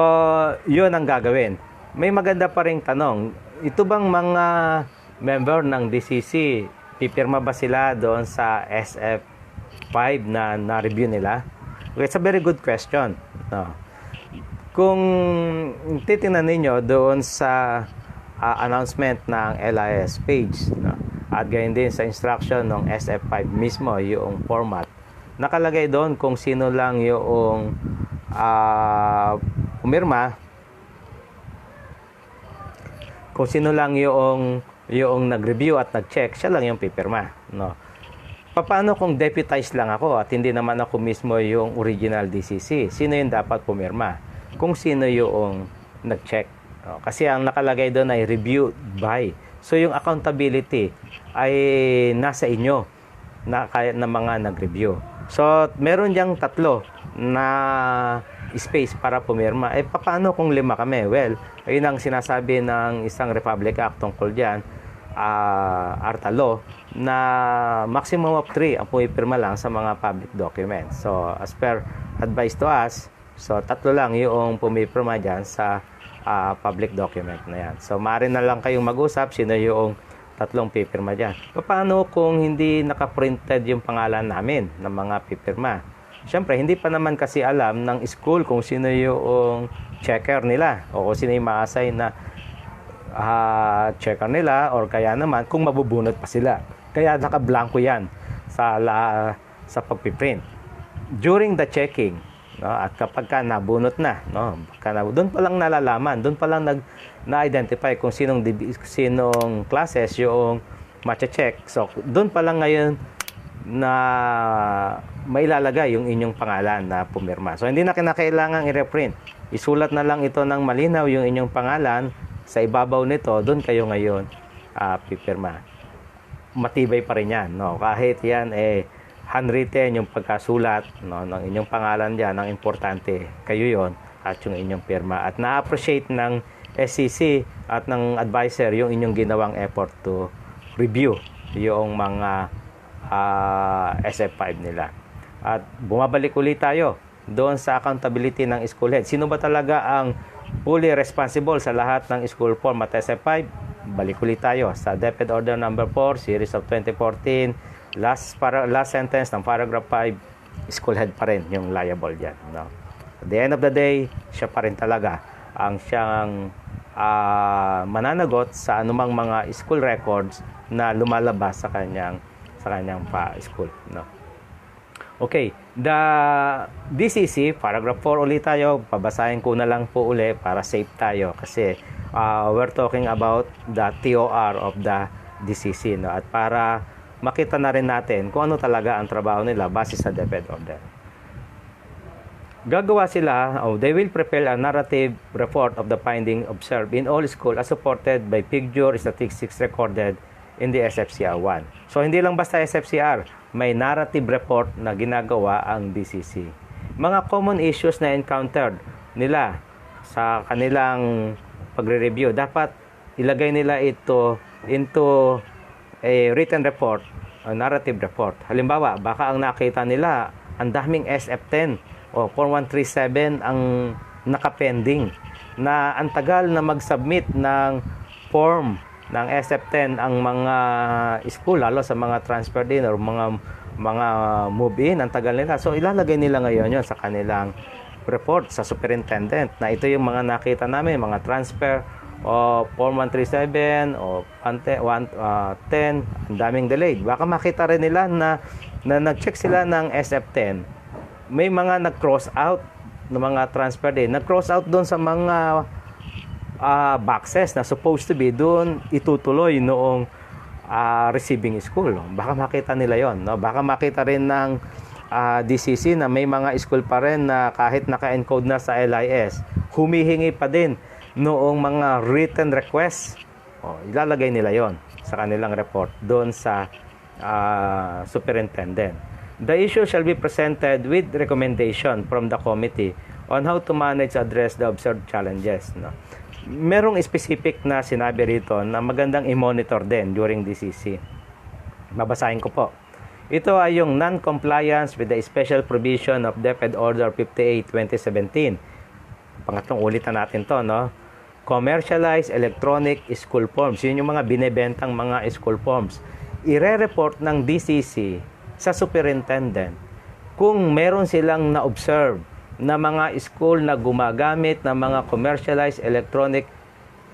yun ang gagawin. May maganda pa ring tanong. Ito bang mga member ng DCC, pipirma ba sila doon sa SF5 na na-review nila? Okay, it's a very good question. No. Kung titingnan ninyo doon sa announcement ng LIS page, no, at gayon din sa instruction ng SF5 mismo, yung format, nakalagay doon kung sino lang yung pumirma, kung sino lang yung nag-review at nag-check, siya lang yung pipirma, no? Paano kung deputized lang ako at hindi naman ako mismo yung original DCC? Sino yung dapat pumirma? Kung sino yung nag-check, no? Kasi ang nakalagay doon ay reviewed by. So yung accountability ay nasa inyo na kaya ng mga nag-review. So meron diyang 3 na space para pumirma. Paano kung 5 kami? Well, ayun ang sinasabi ng isang Republic Act tungkol diyan, ARTA law, na maximum of 3 ang pumipirma lang sa mga public documents. So as per advice to us, so 3 lang yung pumipirma diyan sa public document na yan. So maaari na lang kayong mag-usap sino yung 3 pipirma diyan. Paano kung hindi naka-printed yung pangalan namin ng mga pipirma? Siyempre, hindi pa naman kasi alam ng school kung sino yung checker nila o kung sino yung ma-assign na checker nila, or kaya naman kung mabubunot pa sila. Kaya naka-blanco yan sa pagpiprint. During the checking, no, at kapag ka nabunot na, no, doon pa lang nalalaman, doon pa lang na-identify kung sinong classes yung mache-check. So, doon pa lang ngayon na mailalagay yung inyong pangalan na pumirma. So, hindi na kinakailangan i-reprint. Isulat na lang ito ng malinaw yung inyong pangalan. Sa ibabaw nito, doon kayo ngayon pipirma. Matibay pa rin yan. No? Kahit yan, handwritten yung pagkasulat, no, ng inyong pangalan dyan, ang importante, kayo yon at yung inyong pirma. At na-appreciate ng SEC at ng advisor yung inyong ginawang effort to review yung mga SF5 nila. At bumabalik ulit tayo doon sa accountability ng school head. Sino ba talaga ang fully responsible sa lahat ng school form at SF5? Balik ulit tayo sa DepEd Order number 4, Series of 2014, last sentence ng paragraph 5, school head pa rin yung liable dyan. No? At the end of the day, siya pa rin talaga ang siyang mananagot sa anumang mga school records na lumalabas sa kanyang pa-school. No? Okay, the DCC, paragraph 4 ulit tayo. Pabasahin ko na lang po ulit para safe tayo kasi we're talking about the TOR of the DCC. No? At para makita na rin natin kung ano talaga ang trabaho nila base sa DepEd order. Gagawa sila, they will prepare a narrative report of the finding observed in all school as supported by picture statistics recorded in the SFCR 1. So, hindi lang basta SFCR, may narrative report na ginagawa ang DCC. Mga common issues na encountered nila sa kanilang pagre-review, dapat ilagay nila ito into a written report, a narrative report. Halimbawa, baka ang nakita nila, ang daming SF10 o 4137 ang nakapending, na ang tagal na mag-submit ng form ng SF10 ang mga school, lalo sa mga transfer din or mga move-in, ang tagal nila. So, ilalagay nila ngayon yun sa kanilang report sa superintendent na ito yung mga nakita namin, mga transfer o 4137 o 10, ang daming delayed. Baka makita rin nila na nag-check sila ng SF10. May mga nag-cross out ng mga transfer din. Nag-cross out doon sa mga boxes na supposed to be doon itutuloy noong receiving school. Baka makita nila yon, no? Baka makita rin ng DCC na may mga school pa rin na kahit naka-encode na sa LIS, humihingi pa din noong mga written requests. Ilalagay nila yon sa kanilang report doon sa superintendent. The issue shall be presented with recommendation from the committee on how to manage address the observed challenges. No? Merong specific na sinabi rito na magandang i-monitor din during DCC. Babasahin ko po. Ito ay yung non-compliance with the special provision of DepEd Order 58-2017. Pangatlong ulit na natin to, no? Commercialized electronic school forms. Yun yung mga binebentang mga school forms. Ire-report ng DCC sa superintendent kung meron silang na-observe na mga school na gumagamit ng mga commercialized electronic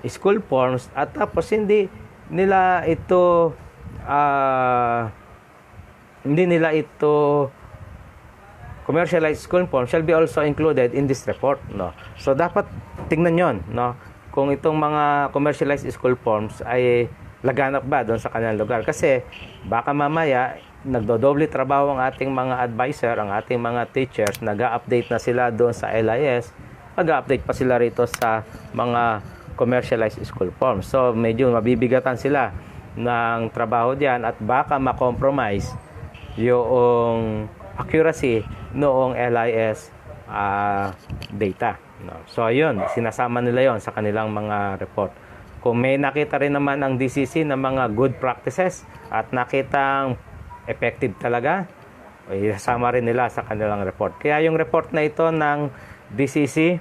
school forms at tapos hindi nila ito commercialized school forms shall be also included in this report, no? So dapat tingnan yon, no, kung itong mga commercialized school forms ay laganap ba doon sa kanilang lugar, kasi baka mamaya nagdodoble trabaho ang ating mga advisor, ang ating mga teachers, nag-update na sila doon sa LIS, nag-update pa sila rito sa mga commercialized school forms. So medyo mabibigatan sila ng trabaho diyan at baka ma-compromise yung accuracy noong LIS data. No? So ayun, sinasama nila yon sa kanilang mga report. Kung may nakita rin naman ang DCC ng mga good practices at nakitang effective talaga, isasama rin nila sa kanilang report. Kaya yung report na ito ng DCC,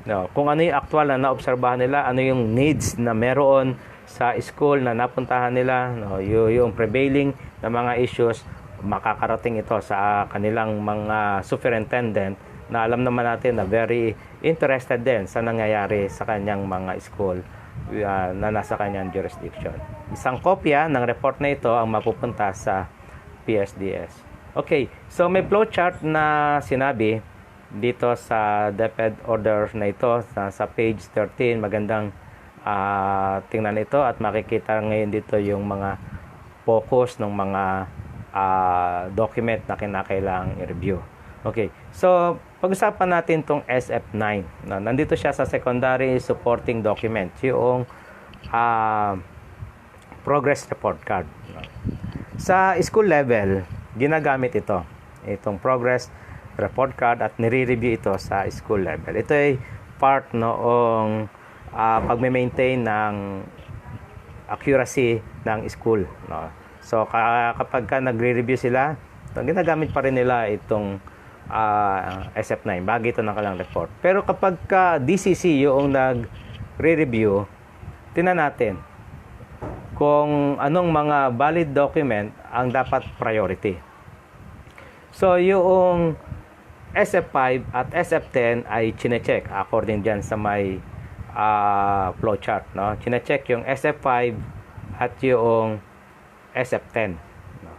no, kung ano yung actual na naobserbahan nila, ano yung needs na meron sa school na napuntahan nila, no, yung prevailing na mga issues, makakarating ito sa kanilang mga superintendent na alam naman natin na very interested din sa nangyayari sa kanyang mga school na nasa kanyang jurisdiction. Isang kopya ng report na ito ang mapupunta sa PSDS. Okay, so may flowchart na sinabi dito sa DepEd order na ito sa page 13. Magandang tingnan ito at makikita ngayon dito yung mga focus ng mga document na kinakailangang i-review. Okay, so pag-usapan natin itong SF9. Nandito siya sa secondary supporting document, yung progress report card. Sa school level, ginagamit itong progress report card at nire-review ito sa school level. Ito ay part noong pagme-maintain ng accuracy ng school. No? So kapag nagre-review sila, ginagamit pa rin nila itong SF9 bago ito ng kanilang report. Pero kapag DCC yung nagre-review, tingnan natin kung anong mga valid document ang dapat priority. So yung SF5 at SF10 ay chine-check according dyan sa may flowchart. No? Chine-check yung SF5 at yung SF10. No?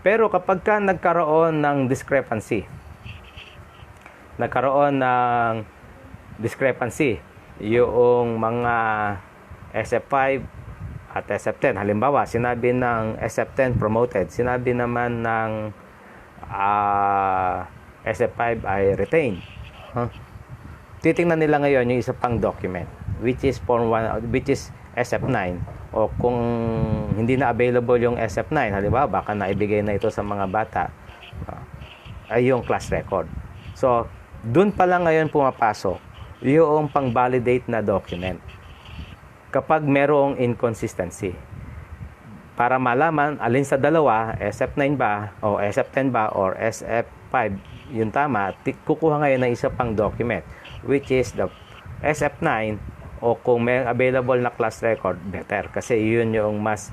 Pero kapag nagkaroon ng discrepancy yung mga SF5 at SF10, halimbawa sinabi ng SF10 promoted, sinabi naman ng SF5 ay retained, titingnan nila ngayon yung isa pang document which is form 1, which is SF9, o kung hindi na available yung SF9, halimbawa baka naibigay na ito sa mga bata, ay yung class record. So dun pa lang ngayon pumapasok yung pang-validate na document kapag merong inconsistency, para malaman alin sa dalawa, SF9 ba o SF10 ba or SF5 yung tama, kukuha ngayon ng isa pang document which is the SF9, o kung may available na class record, better kasi yun yung mas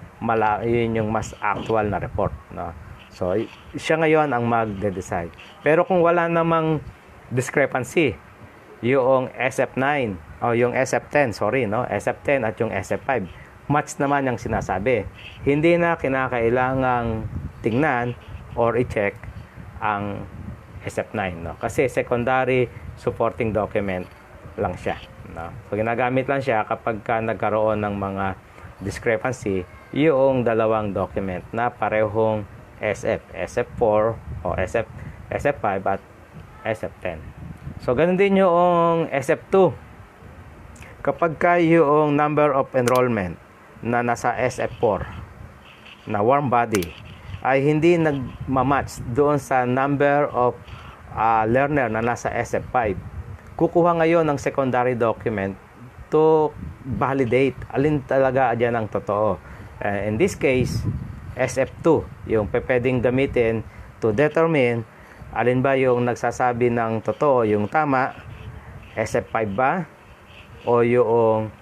actual na report, no? So siya ngayon ang magde-decide. Pero kung wala namang discrepancy yung SF9 o yung SF10, SF10 at yung SF5, match naman yung sinasabi, hindi na kinakailangang tingnan or i-check ang SF9, no? Kasi secondary supporting document lang siya, no? So ginagamit lang siya kapag nagkaroon ng mga discrepancy yung dalawang document na parehong SF4 o SF5 at SF10. So ganun din yung SF2. Kapag yung number of enrollment na nasa SF4 na warm body ay hindi nagmamatch doon sa number of learner na nasa SF5, kukuha ngayon ng secondary document to validate alin talaga dyan ang totoo. In this case, SF2 yung pwedeng gamitin to determine alin ba yung nagsasabi ng totoo, yung tama, SF5 ba o yung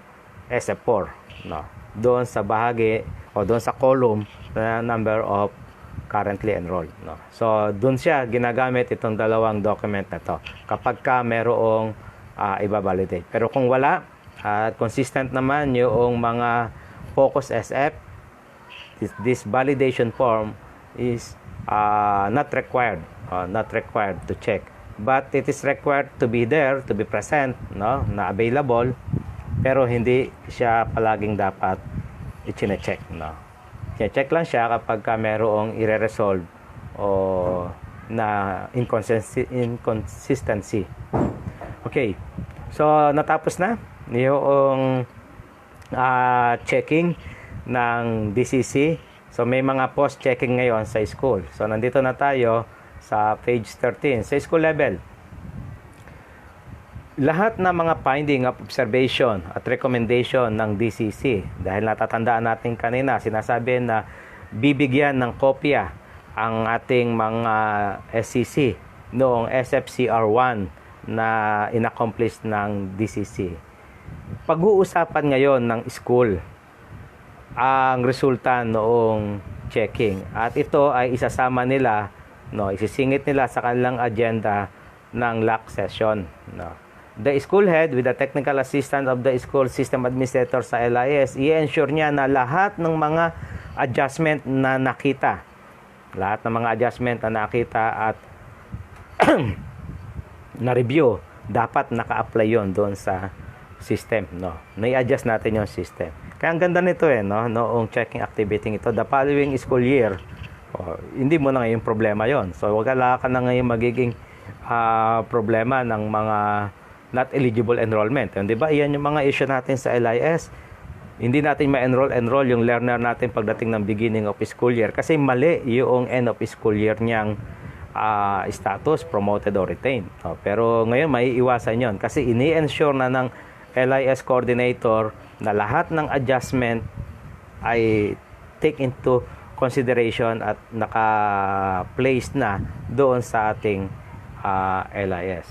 SF4, no? Doon sa bahagi o doon sa column na number of currently enrolled, no? So doon siya ginagamit itong dalawang document na to kapag merong i-validate. Pero kung wala at consistent naman yung mga focus SF, this validation form is not required to check, but it is required to be there, to be present, no, na available, pero hindi siya palaging dapat i-check, no. I-check lang siya kapag merong i-resolve o na inconsistency. Okay, so natapos na yung checking ng DCC. So may mga post-checking ngayon sa school. So nandito na tayo sa page 13. Sa school level, lahat ng mga finding of observation at recommendation ng DCC, dahil natatandaan natin kanina, sinasabi na bibigyan ng kopya ang ating mga SCC noong SFCR1 na inaccomplish ng DCC. Pag-uusapan ngayon ng school ang resulta noong checking, at ito ay isasama nila, isisingit nila sa kanilang agenda ng LAC session. The school head with the technical assistant of the school system administrator sa LIS, i-ensure niya na lahat ng mga adjustment na nakita, at na-review, dapat naka-apply yon doon sa system. Na-i-adjust natin yung system. Kaya ang ganda nito noong checking activity ito, the following school year, hindi mo na ngayon problema yon. So wala ka na ngayon magiging problema ng mga not eligible enrollment. Di ba? Iyan yung mga issue natin sa LIS. Hindi natin ma-enroll yung learner natin pagdating ng beginning of school year kasi mali yung end of school year niyang status, promoted or retained. Pero ngayon may iwasan yon kasi ini-ensure na ng LIS coordinator na lahat ng adjustment ay take into consideration at naka-place na doon sa ating LIS.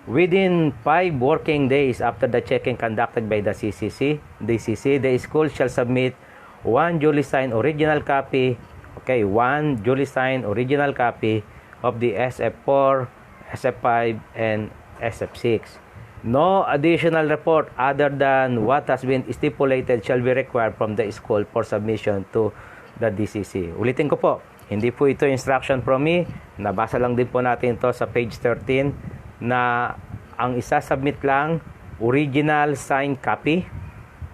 Within 5 working days after the checking conducted by the DCC, the school shall submit one duly signed original copy, one duly signed original copy of the SF4, SF5, and SF6. No additional report other than what has been stipulated shall be required from the school for submission to the DCC. Ulitin ko po, hindi po ito instruction from me. Nabasa lang din po natin ito sa page 13 na ang isa-submit lang original signed copy.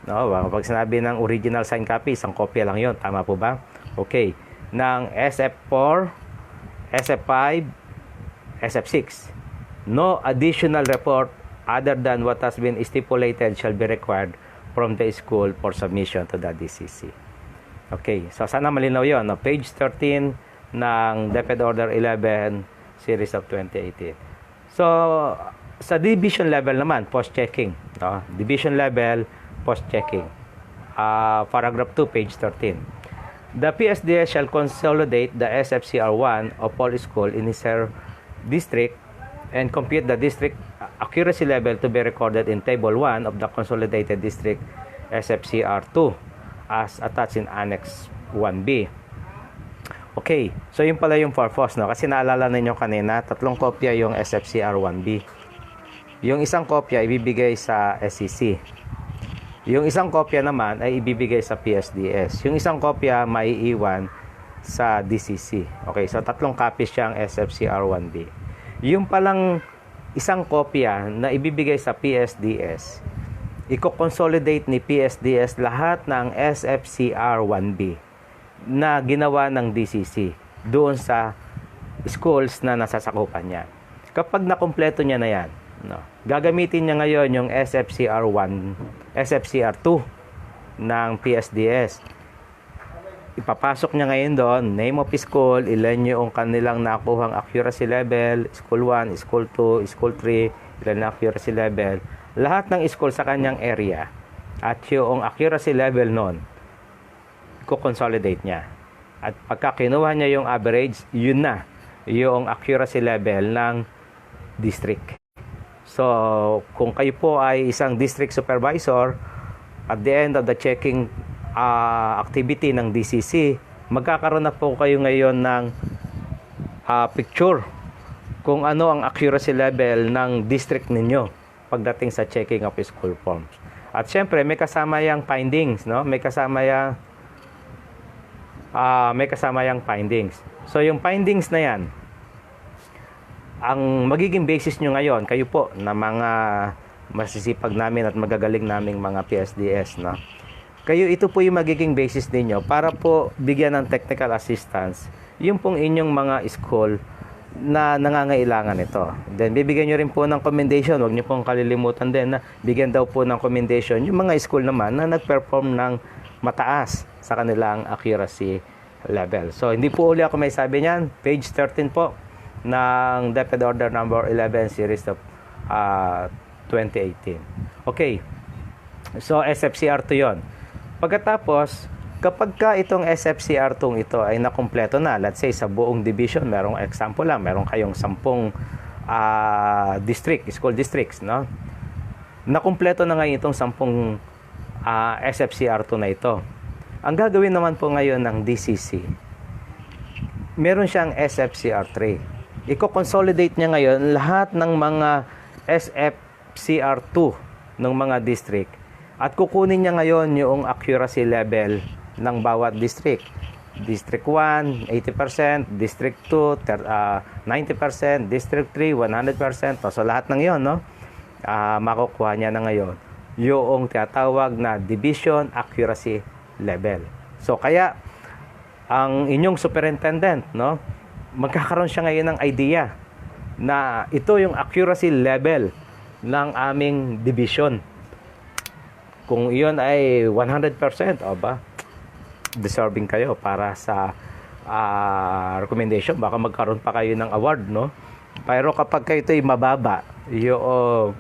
Pag sinabi ng original signed copy, isang kopya lang yon. Tama po ba? Okay. Ng SF4, SF5, SF6. No additional report other than what has been stipulated shall be required from the school for submission to the DCC. Okay. So, sana malinaw yun. Page 13 ng DepEd Order 11, Series of 2018. So, sa division level naman, post-checking. Division level, post-checking. Paragraph 2, page 13. The PSDS shall consolidate the SFCR1 of all school in his district and compute the district accuracy level to be recorded in Table 1 of the Consolidated District SFCR2 as attached in Annex 1B. Okay, so yun pala yung purpose, kasi naalala ninyo kanina, 3 kopya yung SFCR1B. Yung isang kopya ibibigay sa SCC. Yung isang kopya naman ay ibibigay sa PSDS. Yung isang kopya maiiwan sa DCC. Okay, so 3 copies siyang SFCR1B. Yung palang isang kopya na ibibigay sa PSDS, i-consolidate ni PSDS lahat ng SFCR1B na ginawa ng DCC doon sa schools na nasasakupan niya. Kapag nakumpleto niya na yan, gagamitin niya ngayon yung SFCR1, SFCR2 ng PSDS. Ipapasok niya ngayon doon, name of school, ilan yung kanilang nakuhang accuracy level, school 1, school 2, school 3, ilan na accuracy level, lahat ng school sa kanyang area, at yung accuracy level noon, i-consolidate niya. At pagka kinuha niya yung average, yun na yung accuracy level ng district. So, kung kayo po ay isang district supervisor, at the end of the checking activity ng DCC, magkakaroon na po kayo ngayon ng picture kung ano ang accuracy level ng district ninyo pagdating sa checking of school forms. At syempre, may kasama yung findings, May kasama yung findings. So, yung findings na yan, ang magiging basis nyo ngayon, kayo po na mga masisipag namin at magagaling naming mga PSDS, Kayo, ito po yung magiging basis ninyo para po bigyan ng technical assistance yung pong inyong mga school na nangangailangan ito. Then bibigyan nyo rin po ng commendation. Huwag nyo pong kalilimutan din na bigyan daw po ng commendation yung mga school naman na nag-perform ng mataas sa kanilang accuracy level. So hindi po uli ako may sabi niyan. Page 13 po ng DepEd Order number 11 series of 2018. Okay. So SFCR2 yon. Pagkatapos, kapag ka itong SFCR2 ito ay nakumpleto na, let's say sa buong division, merong example lang, meron kayong 10 school districts, no? Nakumpleto na ngayon itong 10 SFCR2 na ito. Ang gagawin naman po ngayon ng DCC, meron siyang SFCR3. Iko-consolidate niya ngayon lahat ng mga SFCR2 ng mga district at kukunin niya ngayon yung accuracy level ng bawat district. District 1, 80%, District 2, 90%, District 3, 100%. So lahat ng yon, no? Makukuha niya na ngayon yung tinatawag na division accuracy level. So kaya ang inyong superintendent, no, magkakaroon siya ngayon ng idea na ito yung accuracy level ng aming division. Kung iyon ay 100%, o ba, deserving kayo para sa recommendation. Baka magkaroon pa kayo ng award, no? Pero kapag kayo ito'y mababa, yung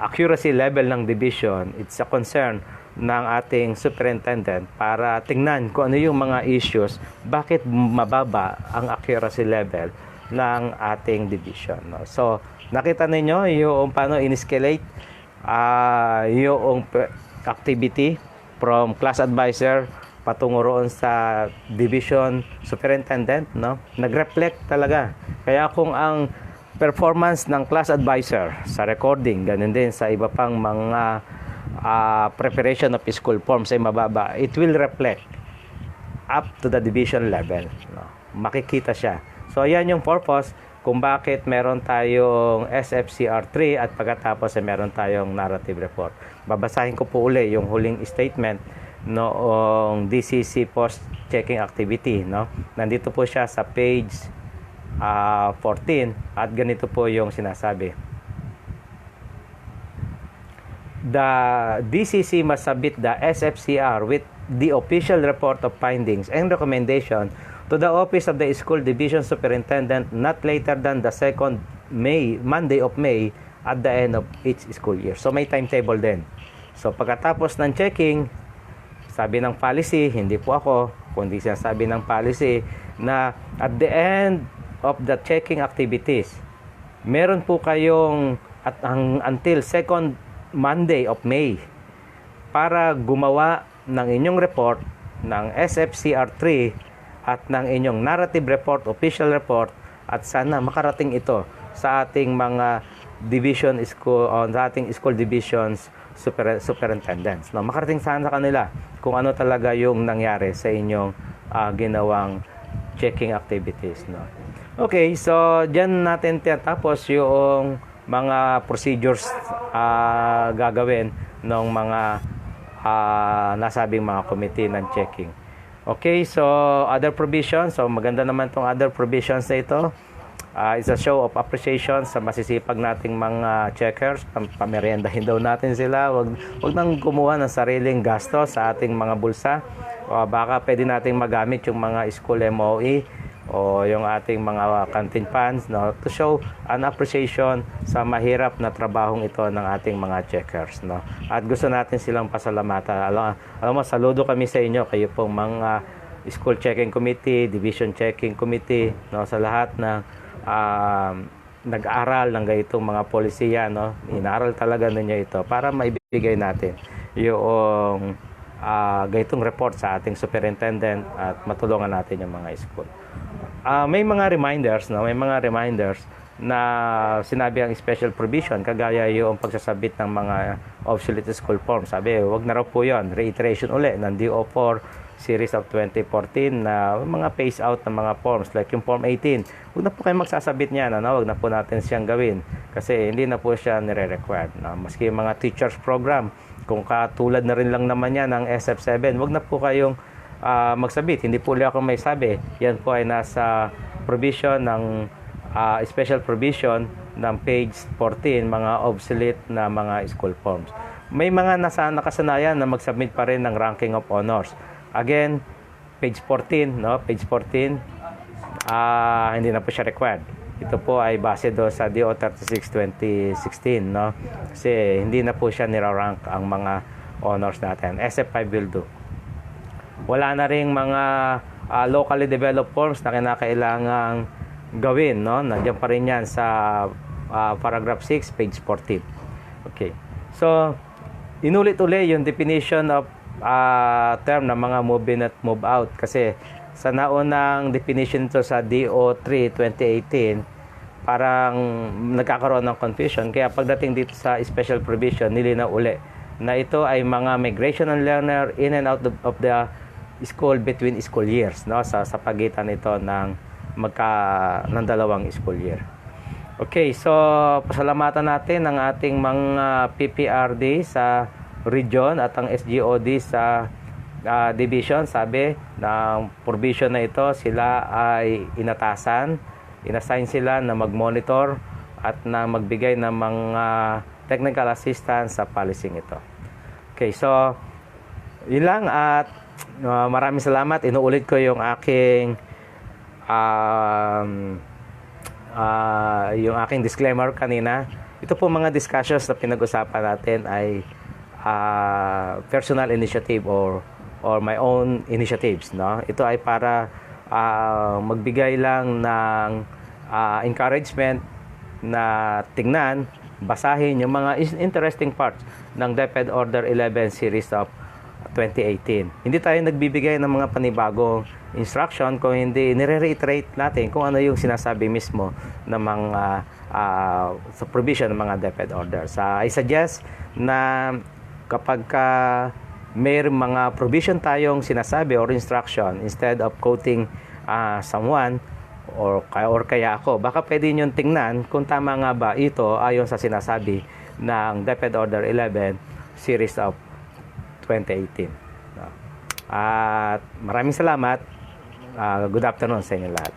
accuracy level ng division, it's a concern ng ating superintendent para tingnan kung ano yung mga issues, bakit mababa ang accuracy level ng ating division, no? So, nakita ninyo yung paano in-escalate yung activity from class advisor patungo roon sa division superintendent, no? Nag-reflect talaga. Kaya kung ang performance ng class advisor sa recording, ganun din sa iba pang mga preparation of school forms ay mababa, it will reflect up to the division level, no? Makikita siya. So, yan yung purpose kung bakit meron tayong SFCR3 at pagkatapos ay meron tayong narrative report. Babasahin ko po uli yung huling statement noong DCC post-checking activity, no? Nandito po siya sa page 14 at ganito po yung sinasabi. The DCC must submit the SFCR with the official report of findings and recommendation to the Office of the School Division Superintendent not later than the second Monday of May at the end of each school year. So may timetable din. So pagkatapos ng checking, sabi ng policy, hindi po ako, kundi sinasabi ng policy na at the end of the checking activities, meron po kayong until second Monday of May para gumawa ng inyong report ng SFCR3 at ng inyong narrative report, official report, at sana makarating ito sa ating mga division school o sa ating school divisions superintendents. No, makarating sana sa kanila kung ano talaga yung nangyari sa inyong ginawang checking activities, no. Okay, so diyan natin tapos yung mga procedures gagawin ng mga nasabing mga committee ng checking. Okay, so other provisions. So maganda naman tong other provisions na ito. It's a show of appreciation sa masisipag nating mga checkers. Pameriendahin daw natin sila. Wag nang kumuha ng sariling gasto sa ating mga bulsa. Baka pwede nating magamit yung mga school MOE o yung ating mga canteen funds, no, to show an appreciation sa mahirap na trabahong ito ng ating mga checkers, no. At gusto natin silang pasalamatan. Alam mo, saludo kami sa inyo, kayo pong mga school checking committee, division checking committee, no, sa lahat ng nag-aaral ng ganitong mga polisiya, no. Inaaral talaga ninyo ito para maibigay natin yung ganitong report sa ating superintendent at matulungan natin yung mga school. May mga reminders, no? May mga reminders na sinabi ang special provision, kagaya yung pagsasabit ng mga obsolete school forms. Sabi, wag na raw po yun. Reiteration uli ng DO4 series of 2014 na mga phase out ng mga forms like yung Form 18. Huwag na po kayo magsasabit niyan, ano? Huwag na po natin siyang gawin kasi hindi na po siya nire-required. Maski yung mga teachers program, kung katulad na rin lang naman yan ng SF7, huwag na po kayong magsabit. Hindi po ulit ako may sabi. Yan po ay nasa provision ng special provision ng page 14, mga obsolete na mga school forms. May mga nakasanayan na mag-submit pa rin ng ranking of honors. Again, page 14, no? Page 14, hindi na po siya required. Ito po ay base do sa DO 36/2016, no? Kasi hindi na po siya nirarank ang mga honors natin. SF5 will do. Wala na ring mga locally developed forms na kinakailangang gawin, no? Nandiyan pa rin yan sa paragraph 6, page 14. Okay. So, inulit-uli yung definition of term ng mga move in at move out. Kasi sa naunang definition to sa DO3 2018, parang nagkakaroon ng confusion. Kaya pagdating dito sa special provision, nilinaw uli na ito ay mga migration and learner in and out of the school between school years, no? Sa pagitan ito ng ng dalawang school year. Okay, so pasalamatan natin ang ating mga PPRD sa region at ang SGOD sa division. Sabi ng provision na ito, sila ay inassign sila na mag-monitor at na magbigay ng mga technical assistance sa policing ito. Okay, so yun lang at maraming salamat. Inuulit ko yung aking disclaimer kanina. Ito po mga discussions na pinag-usapan natin ay personal initiative or my own initiatives, no? Ito ay para magbigay lang ng encouragement na tingnan, basahin yung mga interesting parts ng DepEd Order 11 series of 2018. Hindi tayo nagbibigay ng mga panibagong instruction kung hindi nire-reiterate natin kung ano yung sinasabi mismo ng mga sa provision ng mga DepEd orders. I suggest na kapag may mga provision tayong sinasabi or instruction, instead of quoting someone or kaya ako, baka pwede nyo tingnan kung tama nga ba ito ayon sa sinasabi ng DepEd Order 11 series of 2018. At maraming salamat. Good afternoon sa inyo lahat.